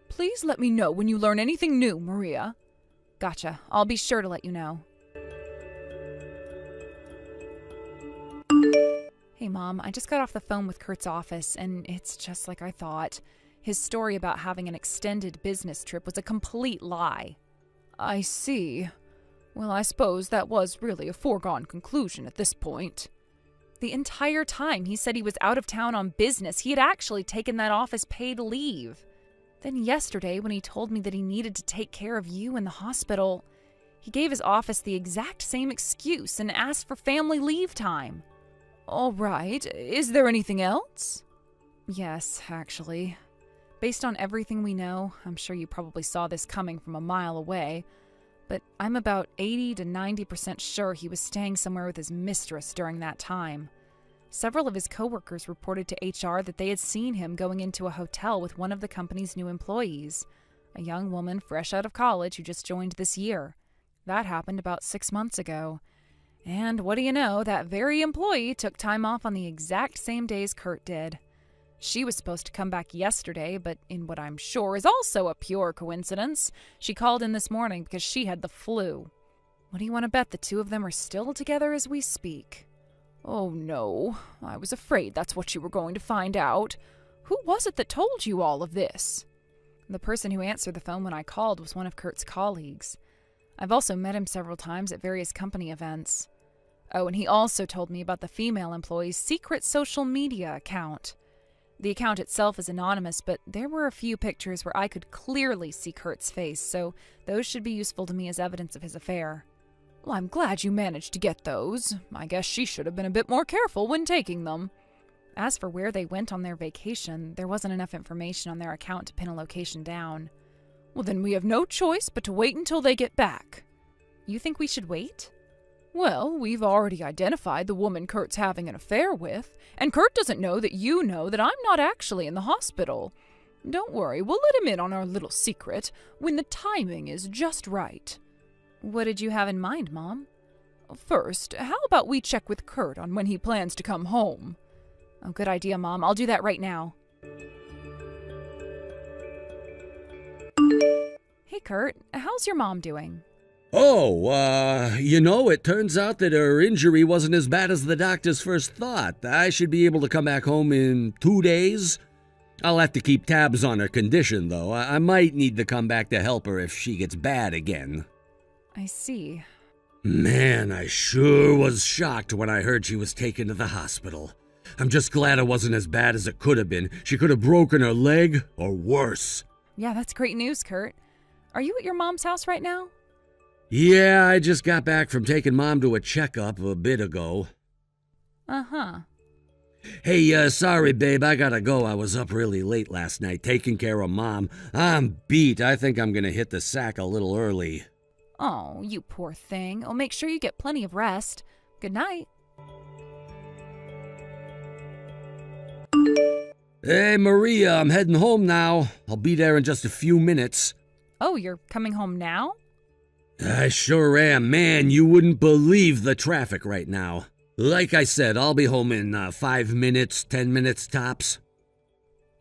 Please let me know when you learn anything new, Maria. Gotcha. I'll be sure to let you know. Hey, Mom, I just got off the phone with Kurt's office, and it's just like I thought. His story about having an extended business trip was a complete lie. I see. Well, I suppose that was really a foregone conclusion at this point. The entire time he said he was out of town on business, he had actually taken that office paid leave. Then yesterday, when he told me that he needed to take care of you in the hospital, he gave his office the exact same excuse and asked for family leave time. All right. Is there anything else? Yes, actually. Based on everything we know, I'm sure you probably saw this coming from a mile away, but I'm about 80 to 90% sure he was staying somewhere with his mistress during that time. Several of his coworkers reported to HR that they had seen him going into a hotel with one of the company's new employees, a young woman fresh out of college who just joined this year. That happened about 6 months ago. And what do you know, that very employee took time off on the exact same days Kurt did. She was supposed to come back yesterday, but in what I'm sure is also a pure coincidence, she called in this morning because she had the flu. What do you want to bet the two of them are still together as we speak? Oh no, I was afraid that's what you were going to find out. Who was it that told you all of this? The person who answered the phone when I called was one of Kurt's colleagues. I've also met him several times at various company events. Oh, and he also told me about the female employee's secret social media account. The account itself is anonymous, but there were a few pictures where I could clearly see Kurt's face, so those should be useful to me as evidence of his affair. Well, I'm glad you managed to get those. I guess she should have been a bit more careful when taking them. As for where they went on their vacation, there wasn't enough information on their account to pin a location down. Well, then we have no choice but to wait until they get back. You think we should wait? Well, we've already identified the woman Kurt's having an affair with, and Kurt doesn't know that you know that I'm not actually in the hospital. Don't worry, we'll let him in on our little secret when the timing is just right. What did you have in mind, Mom? First, how about we check with Kurt on when he plans to come home? Oh, good idea, Mom. I'll do that right now. Hey, Kurt. How's your mom doing? Oh, it turns out that her injury wasn't as bad as the doctors first thought. I should be able to come back home in 2 days. I'll have to keep tabs on her condition, though. I might need to come back to help her if she gets bad again. I see. Man, I sure was shocked when I heard she was taken to the hospital. I'm just glad it wasn't as bad as it could have been. She could have broken her leg, or worse. Yeah, that's great news, Kurt. Are you at your mom's house right now? Yeah, I just got back from taking Mom to a checkup a bit ago. Uh-huh. Hey, sorry, babe, I gotta go. I was up really late last night taking care of Mom. I'm beat. I think I'm gonna hit the sack a little early. Oh, you poor thing. I'll make sure you get plenty of rest. Good night. Hey, Maria, I'm heading home now. I'll be there in just a few minutes. Oh, you're coming home now? I sure am. Man, you wouldn't believe the traffic right now. Like I said, I'll be home in 5 minutes, 10 minutes tops.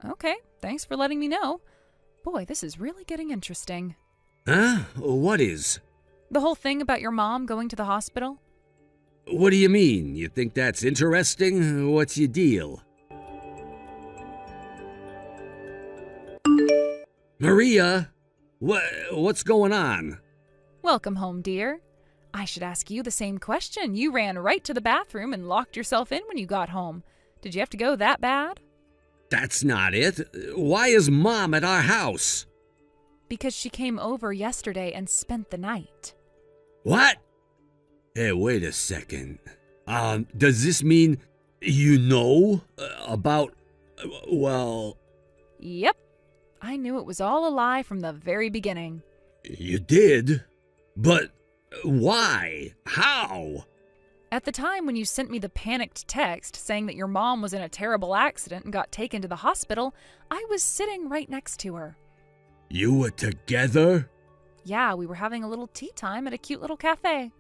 Okay, thanks for letting me know. Boy, this is really getting interesting. Huh? What is? The whole thing about your mom going to the hospital? What do you mean? You think that's interesting? What's your deal? Maria, what's going on? Welcome home, dear. I should ask you the same question. You ran right to the bathroom and locked yourself in when you got home. Did you have to go that bad? That's not it. Why is Mom at our house? Because she came over yesterday and spent the night. What? Hey, wait a second. Does this mean you know about, well... Yep. I knew it was all a lie from the very beginning. You did? But why? How? At the time when you sent me the panicked text saying that your mom was in a terrible accident and got taken to the hospital, I was sitting right next to her. You were together? Yeah, we were having a little tea time at a cute little cafe.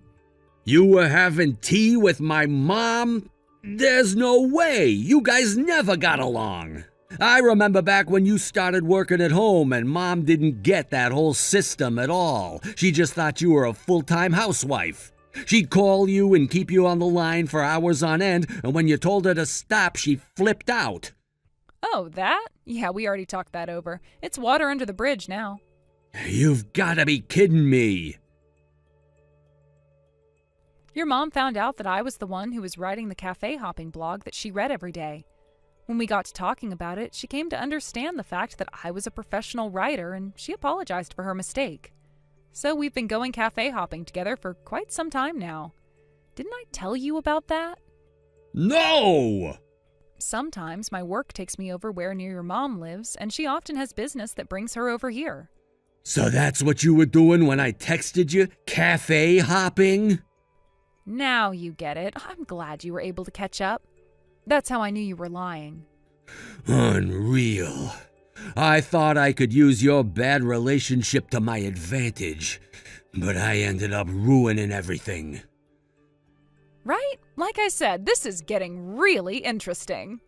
You were having tea with my mom? There's no way! You guys never got along! I remember back when you started working at home and Mom didn't get that whole system at all. She just thought you were a full-time housewife. She'd call you and keep you on the line for hours on end, and when you told her to stop, she flipped out. Oh, that? Yeah, we already talked that over. It's water under the bridge now. You've gotta be kidding me. Your mom found out that I was the one who was writing the cafe hopping blog that she read every day. When we got to talking about it, she came to understand the fact that I was a professional writer, and she apologized for her mistake. So we've been going cafe hopping together for quite some time now. Didn't I tell you about that? No! Sometimes my work takes me over where near your mom lives, and she often has business that brings her over here. So that's what you were doing when I texted you? Cafe hopping? Now you get it. I'm glad you were able to catch up. That's how I knew you were lying. Unreal. I thought I could use your bad relationship to my advantage, but I ended up ruining everything. Right? Like I said, this is getting really interesting.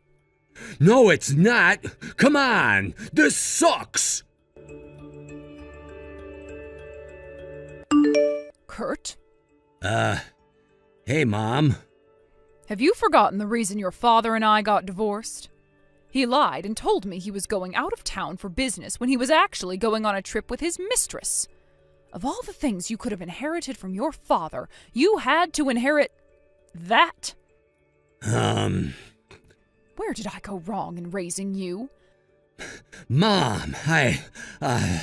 No, it's not. Come on. This sucks. Kurt? Hey, Mom. Have you forgotten the reason your father and I got divorced? He lied and told me he was going out of town for business when he was actually going on a trip with his mistress. Of all the things you could have inherited from your father, you had to inherit that. Where did I go wrong in raising you? Mom, Now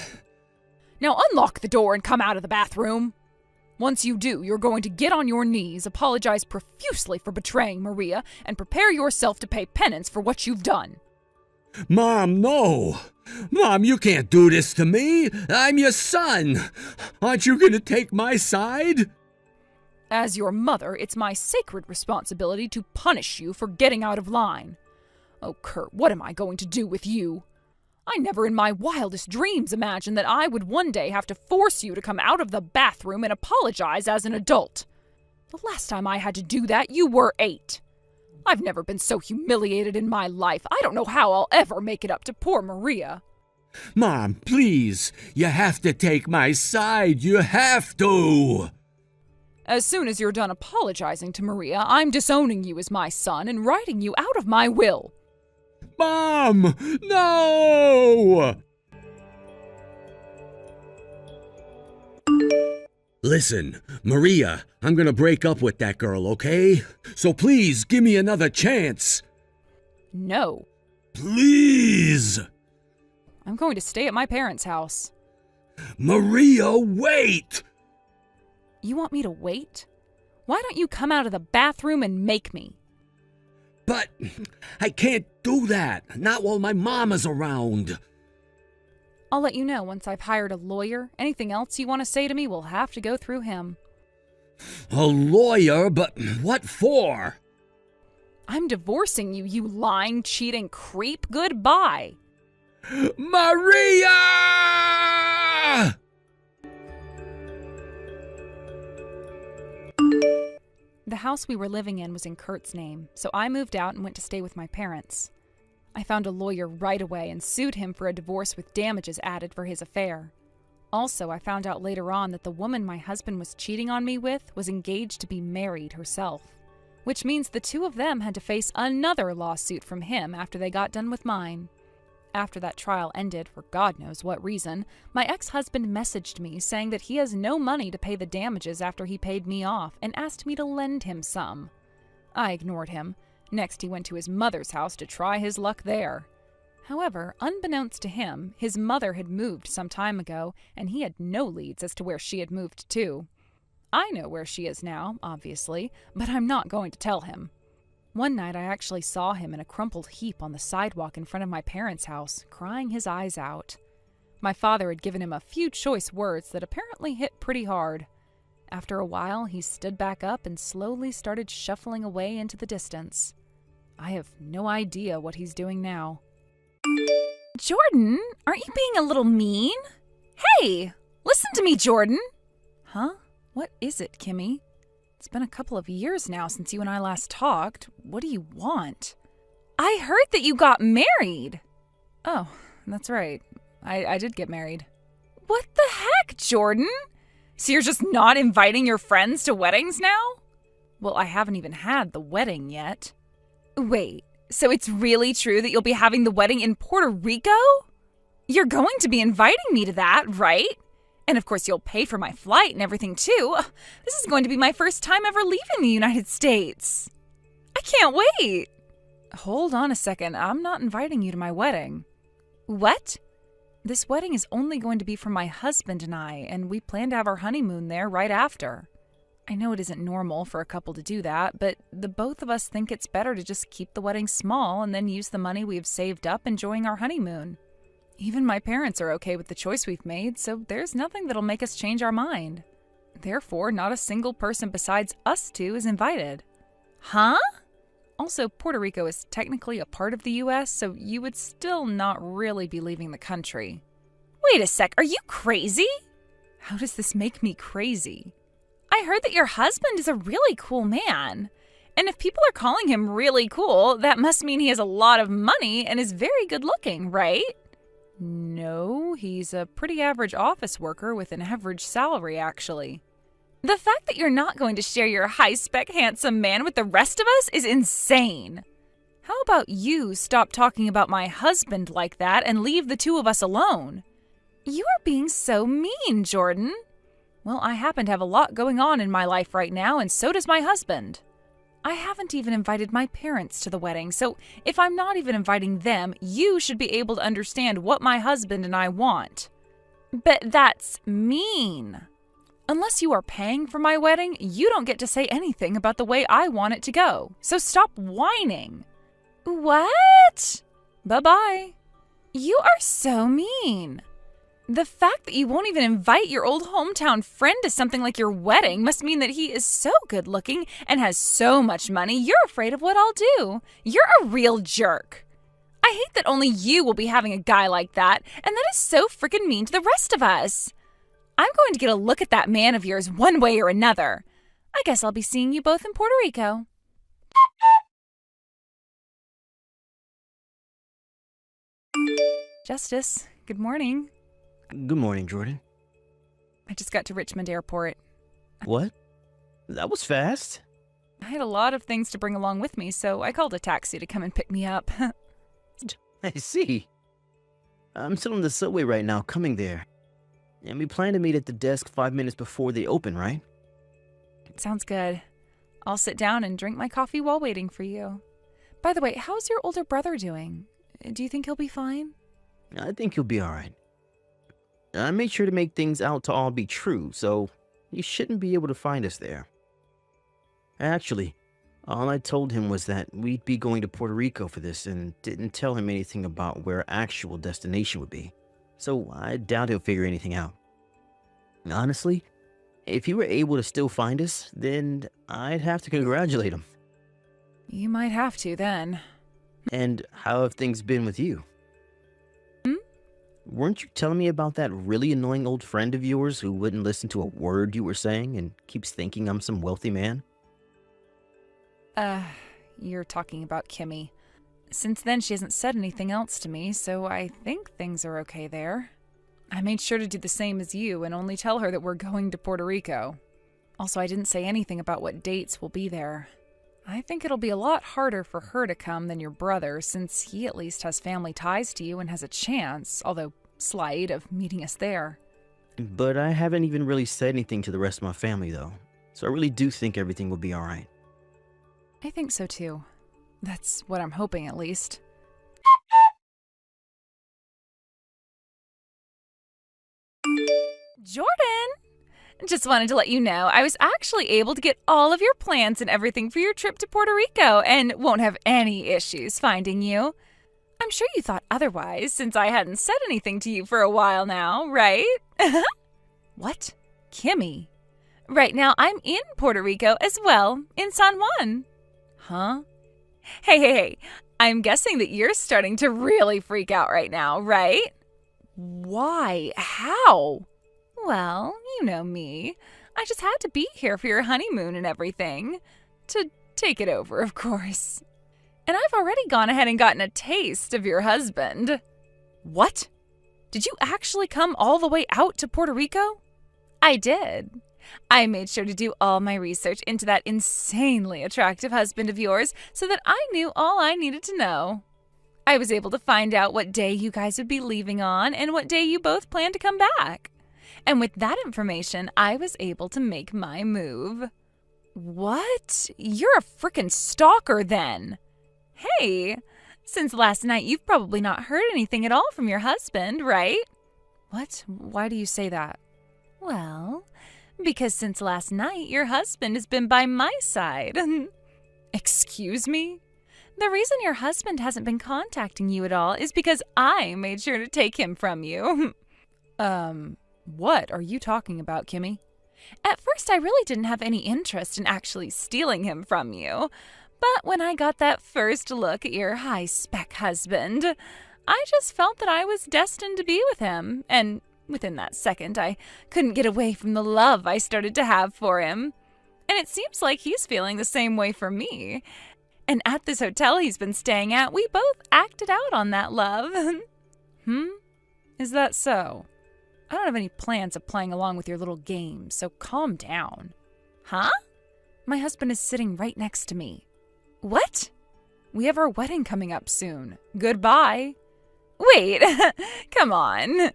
unlock the door and come out of the bathroom. Once you do, you're going to get on your knees, apologize profusely for betraying Maria, and prepare yourself to pay penance for what you've done. Mom, no. Mom, you can't do this to me. I'm your son. Aren't you going to take my side? As your mother, it's my sacred responsibility to punish you for getting out of line. Oh, Kurt, what am I going to do with you? I never in my wildest dreams imagined that I would one day have to force you to come out of the bathroom and apologize as an adult. The last time I had to do that, you were 8. I've never been so humiliated in my life. I don't know how I'll ever make it up to poor Maria. Mom, please. You have to take my side. You have to. As soon as you're done apologizing to Maria, I'm disowning you as my son and writing you out of my will. Mom, no! Listen, Maria, I'm gonna break up with that girl, okay? So please give me another chance. No. Please! I'm going to stay at my parents' house. Maria, wait! You want me to wait? Why don't you come out of the bathroom and make me? But I can't do that. Not while my mom is around. I'll let you know once I've hired a lawyer. Anything else you want to say to me will have to go through him. A lawyer? But what for? I'm divorcing you, you lying, cheating creep. Goodbye. Maria! The house we were living in was in Kurt's name, so I moved out and went to stay with my parents. I found a lawyer right away and sued him for a divorce with damages added for his affair. Also, I found out later on that the woman my husband was cheating on me with was engaged to be married herself, which means the two of them had to face another lawsuit from him after they got done with mine. After that trial ended, for God knows what reason, my ex-husband messaged me saying that he has no money to pay the damages after he paid me off and asked me to lend him some. I ignored him. Next, he went to his mother's house to try his luck there. However, unbeknownst to him, his mother had moved some time ago, and he had no leads as to where she had moved to. I know where she is now, obviously, but I'm not going to tell him. One night I actually saw him in a crumpled heap on the sidewalk in front of my parents' house, crying his eyes out. My father had given him a few choice words that apparently hit pretty hard. After a while, he stood back up and slowly started shuffling away into the distance. I have no idea what he's doing now. Jordan, aren't you being a little mean? Hey, listen to me, Jordan. Huh? What is it, Kimmy? It's been a couple of years now since you and I last talked. What do you want? I heard that you got married. Oh, that's right. I did get married. What the heck, Jordan? So you're just not inviting your friends to weddings now? Well, I haven't even had the wedding yet. Wait, so it's really true that you'll be having the wedding in Puerto Rico? You're going to be inviting me to that, right? And of course you'll pay for my flight and everything too. This is going to be my first time ever leaving the United States. I can't wait. Hold on a second. I'm not inviting you to my wedding. What? This wedding is only going to be for my husband and I, and we plan to have our honeymoon there right after. I know it isn't normal for a couple to do that, but the both of us think it's better to just keep the wedding small and then use the money we've saved up enjoying our honeymoon. Even my parents are okay with the choice we've made, so there's nothing that'll make us change our mind. Therefore, not a single person besides us two is invited. Huh? Also, Puerto Rico is technically a part of the U.S., so you would still not really be leaving the country. Wait a sec, are you crazy? How does this make me crazy? I heard that your husband is a really cool man. And if people are calling him really cool, that must mean he has a lot of money and is very good looking, right? No, he's a pretty average office worker with an average salary, actually. The fact that you're not going to share your high-spec handsome man with the rest of us is insane. How about you stop talking about my husband like that and leave the two of us alone? You are being so mean, Jordan. Well, I happen to have a lot going on in my life right now, and so does my husband. I haven't even invited my parents to the wedding, so if I'm not even inviting them, you should be able to understand what my husband and I want. But that's mean. Unless you are paying for my wedding, you don't get to say anything about the way I want it to go. So stop whining. What? Bye-bye. You are so mean. The fact that you won't even invite your old hometown friend to something like your wedding must mean that he is so good looking and has so much money, you're afraid of what I'll do. You're a real jerk. I hate that only you will be having a guy like that, and that is so freaking mean to the rest of us. I'm going to get a look at that man of yours one way or another. I guess I'll be seeing you both in Puerto Rico. Justice, good morning. Good morning, Jordan. I just got to Richmond Airport. What? That was fast. I had a lot of things to bring along with me, so I called a taxi to come and pick me up. I see. I'm still on the subway right now, coming there. And we plan to meet at the desk 5 minutes before they open, right? Sounds good. I'll sit down and drink my coffee while waiting for you. By the way, how's your older brother doing? Do you think he'll be fine? I think you'll be alright. I made sure to make things out to all be true, so you shouldn't be able to find us there. Actually, all I told him was that we'd be going to Puerto Rico for this and didn't tell him anything about where our actual destination would be. So I doubt he'll figure anything out. Honestly, if he were able to still find us, then I'd have to congratulate him. You might have to then. And how have things been with you? Weren't you telling me about that really annoying old friend of yours who wouldn't listen to a word you were saying and keeps thinking I'm some wealthy man? You're talking about Kimmy. Since then, she hasn't said anything else to me, so I think things are okay there. I made sure to do the same as you and only tell her that we're going to Puerto Rico. Also, I didn't say anything about what dates will be there. I think it'll be a lot harder for her to come than your brother, since he at least has family ties to you and has a chance, although slight, of meeting us there. But I haven't even really said anything to the rest of my family, though. So I really do think everything will be alright. I think so, too. That's what I'm hoping, at least. Jordan! Just wanted to let you know I was actually able to get all of your plans and everything for your trip to Puerto Rico and won't have any issues finding you. I'm sure you thought otherwise since I hadn't said anything to you for a while now, right? What? Kimmy? Right now I'm in Puerto Rico as well, in San Juan. Huh? Hey. I'm guessing that you're starting to really freak out right now, right? Why? How? Well, you know me. I just had to be here for your honeymoon and everything. To take it over, of course. And I've already gone ahead and gotten a taste of your husband. What? Did you actually come all the way out to Puerto Rico? I did. I made sure to do all my research into that insanely attractive husband of yours so that I knew all I needed to know. I was able to find out what day you guys would be leaving on and what day you both plan to come back. And with that information, I was able to make my move. What? You're a frickin' stalker then. Hey, since last night you've probably not heard anything at all from your husband, right? What? Why do you say that? Well, because since last night your husband has been by my side. Excuse me? The reason your husband hasn't been contacting you at all is because I made sure to take him from you. What are you talking about, Kimmy? At first, I really didn't have any interest in actually stealing him from you. But when I got that first look at your high-spec husband, I just felt that I was destined to be with him. And within that second, I couldn't get away from the love I started to have for him. And it seems like he's feeling the same way for me. And at this hotel he's been staying at, we both acted out on that love. Is that so? I don't have any plans of playing along with your little game, so calm down. Huh? My husband is sitting right next to me. What? We have our wedding coming up soon. Goodbye. Wait, come on.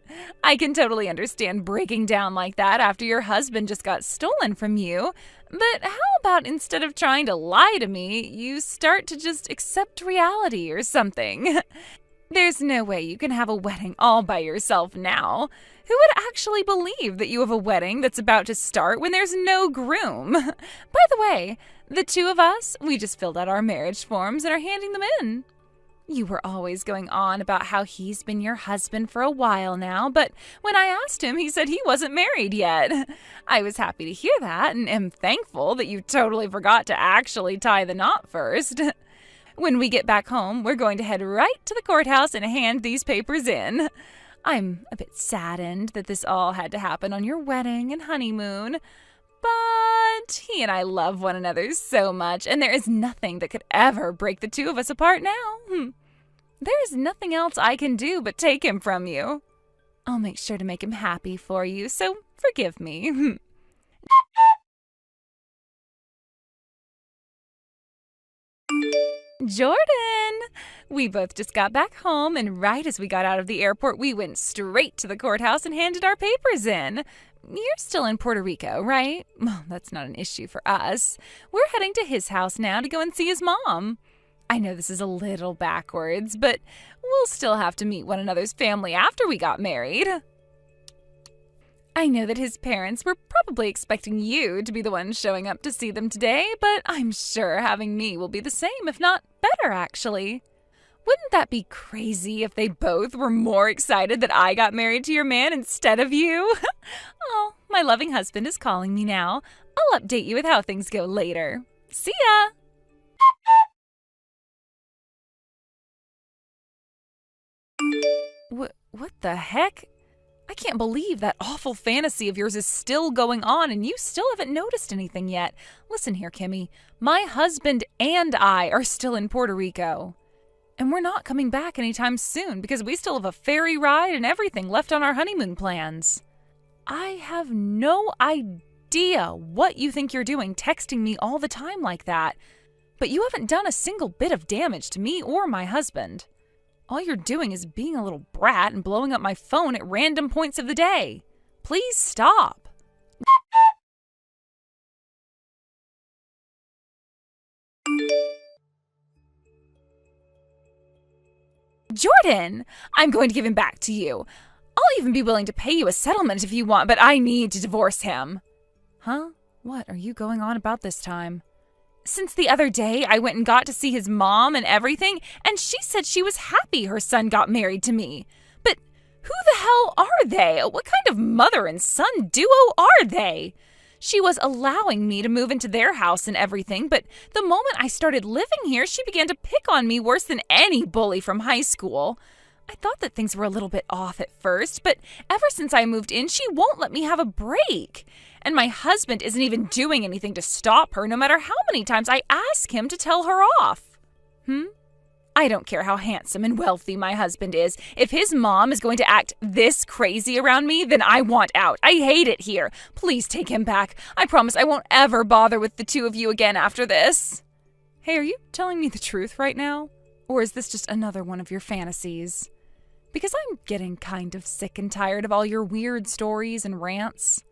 I can totally understand breaking down like that after your husband just got stolen from you. But how about instead of trying to lie to me, you start to just accept reality or something? There's no way you can have a wedding all by yourself now. Who would actually believe that you have a wedding that's about to start when there's no groom? By the way, the two of us, we just filled out our marriage forms and are handing them in. You were always going on about how he's been your husband for a while now, but when I asked him, he said he wasn't married yet. I was happy to hear that and am thankful that you totally forgot to actually tie the knot first. When we get back home, we're going to head right to the courthouse and hand these papers in. I'm a bit saddened that this all had to happen on your wedding and honeymoon, but he and I love one another so much, and there is nothing that could ever break the two of us apart now. There is nothing else I can do but take him from you. I'll make sure to make him happy for you, so forgive me. Jordan! We both just got back home, and right as we got out of the airport, we went straight to the courthouse and handed our papers in. You're still in Puerto Rico, right? Well, that's not an issue for us. We're heading to his house now to go and see his mom. I know this is a little backwards, but we'll still have to meet one another's family after we got married. I know that his parents were probably expecting you to be the one showing up to see them today, but I'm sure having me will be the same, if not better, actually. Wouldn't that be crazy if they both were more excited that I got married to your man instead of you? Oh, my loving husband is calling me now. I'll update you with how things go later. See ya! What the heck? I can't believe that awful fantasy of yours is still going on and you still haven't noticed anything yet. Listen here, Kimmy. My husband and I are still in Puerto Rico. And we're not coming back anytime soon because we still have a ferry ride and everything left on our honeymoon plans. I have no idea what you think you're doing texting me all the time like that. But you haven't done a single bit of damage to me or my husband. All you're doing is being a little brat and blowing up my phone at random points of the day. Please stop. Jordan, I'm going to give him back to you. I'll even be willing to pay you a settlement if you want, but I need to divorce him. Huh? What are you going on about this time? Since the other day, I went and got to see his mom and everything, and she said she was happy her son got married to me. But who the hell are they? What kind of mother and son duo are they? She was allowing me to move into their house and everything, but the moment I started living here, she began to pick on me worse than any bully from high school. I thought that things were a little bit off at first, but ever since I moved in, she won't let me have a break. And my husband isn't even doing anything to stop her, no matter how many times I ask him to tell her off. I don't care how handsome and wealthy my husband is. If his mom is going to act this crazy around me, then I want out. I hate it here. Please take him back. I promise I won't ever bother with the two of you again after this. Hey, are you telling me the truth right now? Or is this just another one of your fantasies? Because I'm getting kind of sick and tired of all your weird stories and rants.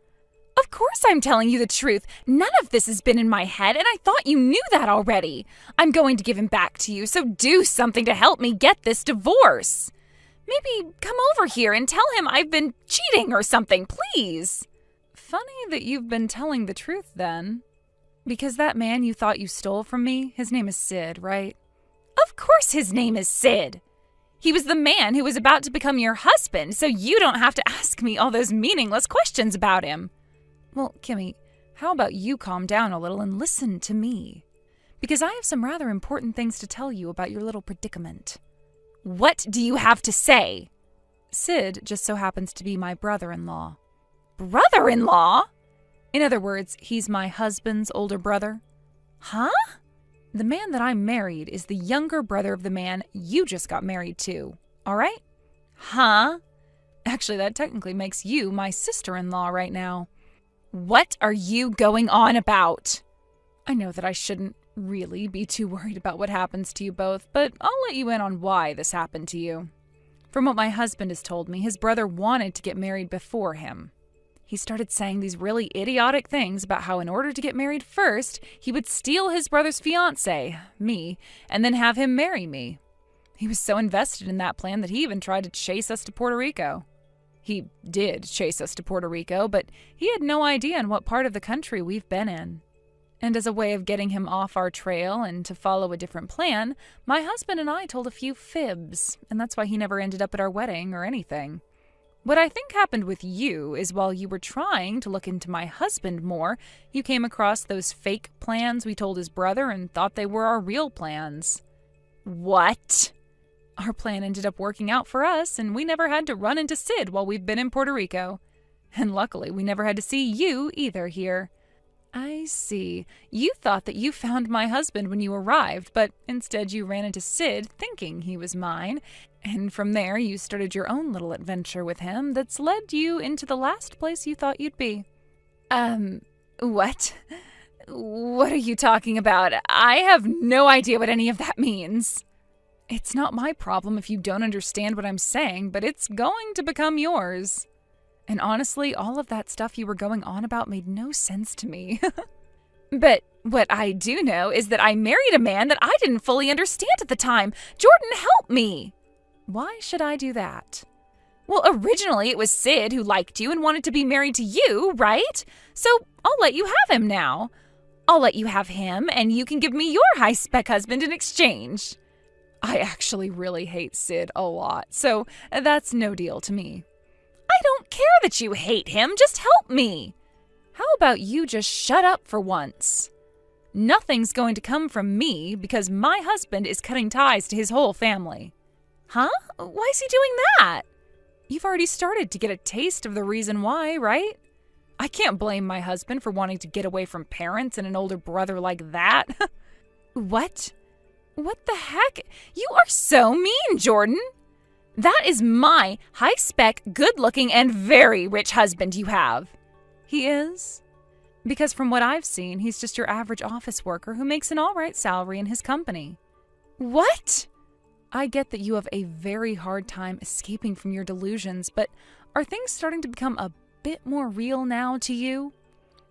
Of course I'm telling you the truth. None of this has been in my head, and I thought you knew that already. I'm going to give him back to you, so do something to help me get this divorce. Maybe come over here and tell him I've been cheating or something, please. Funny that you've been telling the truth then. Because that man you thought you stole from me, his name is Sid, right? Of course his name is Sid. He was the man who was about to become your husband, so you don't have to ask me all those meaningless questions about him. Well, Kimmy, how about you calm down a little and listen to me? Because I have some rather important things to tell you about your little predicament. What do you have to say? Sid just so happens to be my brother-in-law. Brother-in-law? In other words, he's my husband's older brother. Huh? The man that I married is the younger brother of the man you just got married to, all right? Huh? Actually, that technically makes you my sister-in-law right now. What are you going on about? I know that I shouldn't really be too worried about what happens to you both, but I'll let you in on why this happened to you. From what my husband has told me, his brother wanted to get married before him. He started saying these really idiotic things about how in order to get married first, he would steal his brother's fiancée, me, and then have him marry me. He was so invested in that plan that he even tried to chase us to Puerto Rico. He did chase us to Puerto Rico, but he had no idea in what part of the country we've been in. And as a way of getting him off our trail and to follow a different plan, my husband and I told a few fibs, and that's why he never ended up at our wedding or anything. What I think happened with you is while you were trying to look into my husband more, you came across those fake plans we told his brother and thought they were our real plans. What? Our plan ended up working out for us, and we never had to run into Sid while we've been in Puerto Rico. And luckily, we never had to see you either here. I see. You thought that you found my husband when you arrived, but instead you ran into Sid thinking he was mine, and from there you started your own little adventure with him that's led you into the last place you thought you'd be. What? What are you talking about? I have no idea what any of that means. It's not my problem if you don't understand what I'm saying, but it's going to become yours. And honestly, all of that stuff you were going on about made no sense to me. But what I do know is that I married a man that I didn't fully understand at the time. Jordan, help me! Why should I do that? Well, originally it was Sid who liked you and wanted to be married to you, right? So I'll let you have him now. I'll let you have him, and you can give me your high-spec husband in exchange. I actually really hate Sid a lot, so that's no deal to me. I don't care that you hate him. Just help me. How about you just shut up for once? Nothing's going to come from me because my husband is cutting ties to his whole family. Huh? Why is he doing that? You've already started to get a taste of the reason why, right? I can't blame my husband for wanting to get away from parents and an older brother like that. What? What the heck? You are so mean, Jordan. That is my high-spec, good-looking, and very rich husband you have. He is? Because from what I've seen, he's just your average office worker who makes an all-right salary in his company. What? I get that you have a very hard time escaping from your delusions, but are things starting to become a bit more real now to you?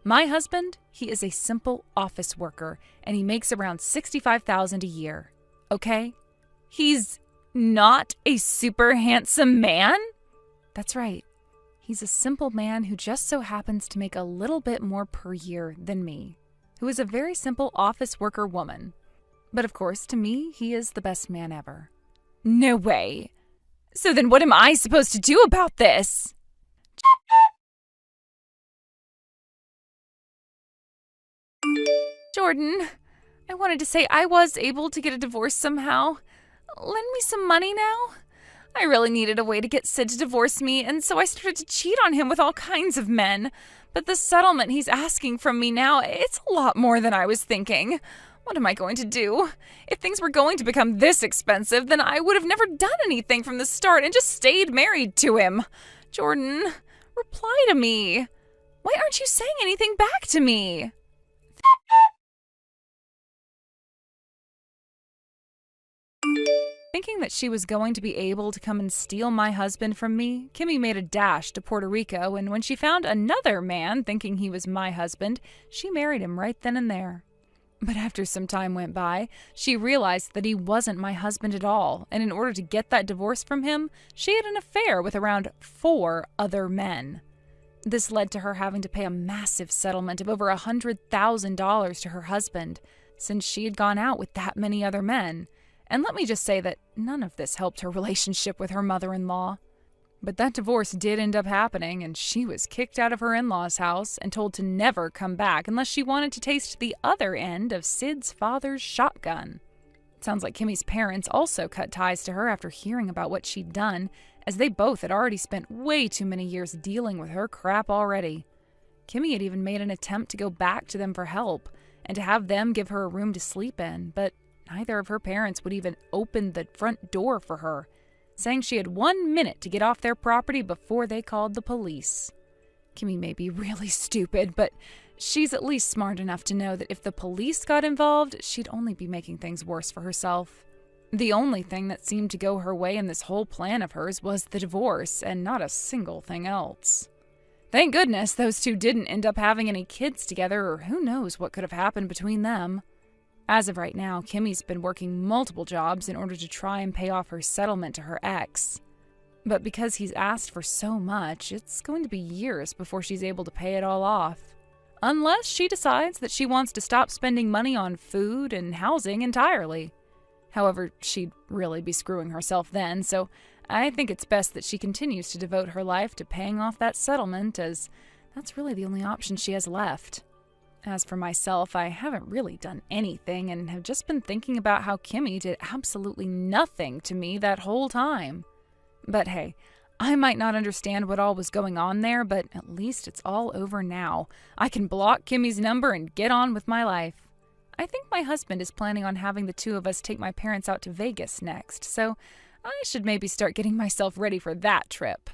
My husband, he is a simple office worker, and he makes around $65,000 a year. Okay? He's not a super handsome man? That's right. He's a simple man who just so happens to make a little bit more per year than me, who is a very simple office worker woman. But of course, to me, he is the best man ever. No way. So then what am I supposed to do about this? Jordan, I wanted to say I was able to get a divorce somehow. Lend me some money now? I really needed a way to get Sid to divorce me, and so I started to cheat on him with all kinds of men. But the settlement he's asking from me now, it's a lot more than I was thinking. What am I going to do? If things were going to become this expensive, then I would have never done anything from the start and just stayed married to him. Jordan, reply to me. Why aren't you saying anything back to me? Thinking that she was going to be able to come and steal my husband from me, Kimmy made a dash to Puerto Rico, and when she found another man thinking he was my husband, she married him right then and there. But after some time went by, she realized that he wasn't my husband at all, and in order to get that divorce from him, she had an affair with around 4 other men. This led to her having to pay a massive settlement of over $100,000 to her husband, since she had gone out with that many other men. And let me just say that none of this helped her relationship with her mother-in-law. But that divorce did end up happening, and she was kicked out of her in-laws' house and told to never come back unless she wanted to taste the other end of Sid's father's shotgun. It sounds like Kimmy's parents also cut ties to her after hearing about what she'd done, as they both had already spent way too many years dealing with her crap already. Kimmy had even made an attempt to go back to them for help and to have them give her a room to sleep in, but neither of her parents would even open the front door for her, saying she had 1 minute to get off their property before they called the police. Kimmy may be really stupid, but she's at least smart enough to know that if the police got involved, she'd only be making things worse for herself. The only thing that seemed to go her way in this whole plan of hers was the divorce, and not a single thing else. Thank goodness those two didn't end up having any kids together, or who knows what could have happened between them. As of right now, Kimmy's been working multiple jobs in order to try and pay off her settlement to her ex. But because he's asked for so much, it's going to be years before she's able to pay it all off. Unless she decides that she wants to stop spending money on food and housing entirely. However, she'd really be screwing herself then, so I think it's best that she continues to devote her life to paying off that settlement, as that's really the only option she has left. As for myself, I haven't really done anything and have just been thinking about how Kimmy did absolutely nothing to me that whole time. But hey, I might not understand what all was going on there, but at least it's all over now. I can block Kimmy's number and get on with my life. I think my husband is planning on having the two of us take my parents out to Vegas next, so I should maybe start getting myself ready for that trip.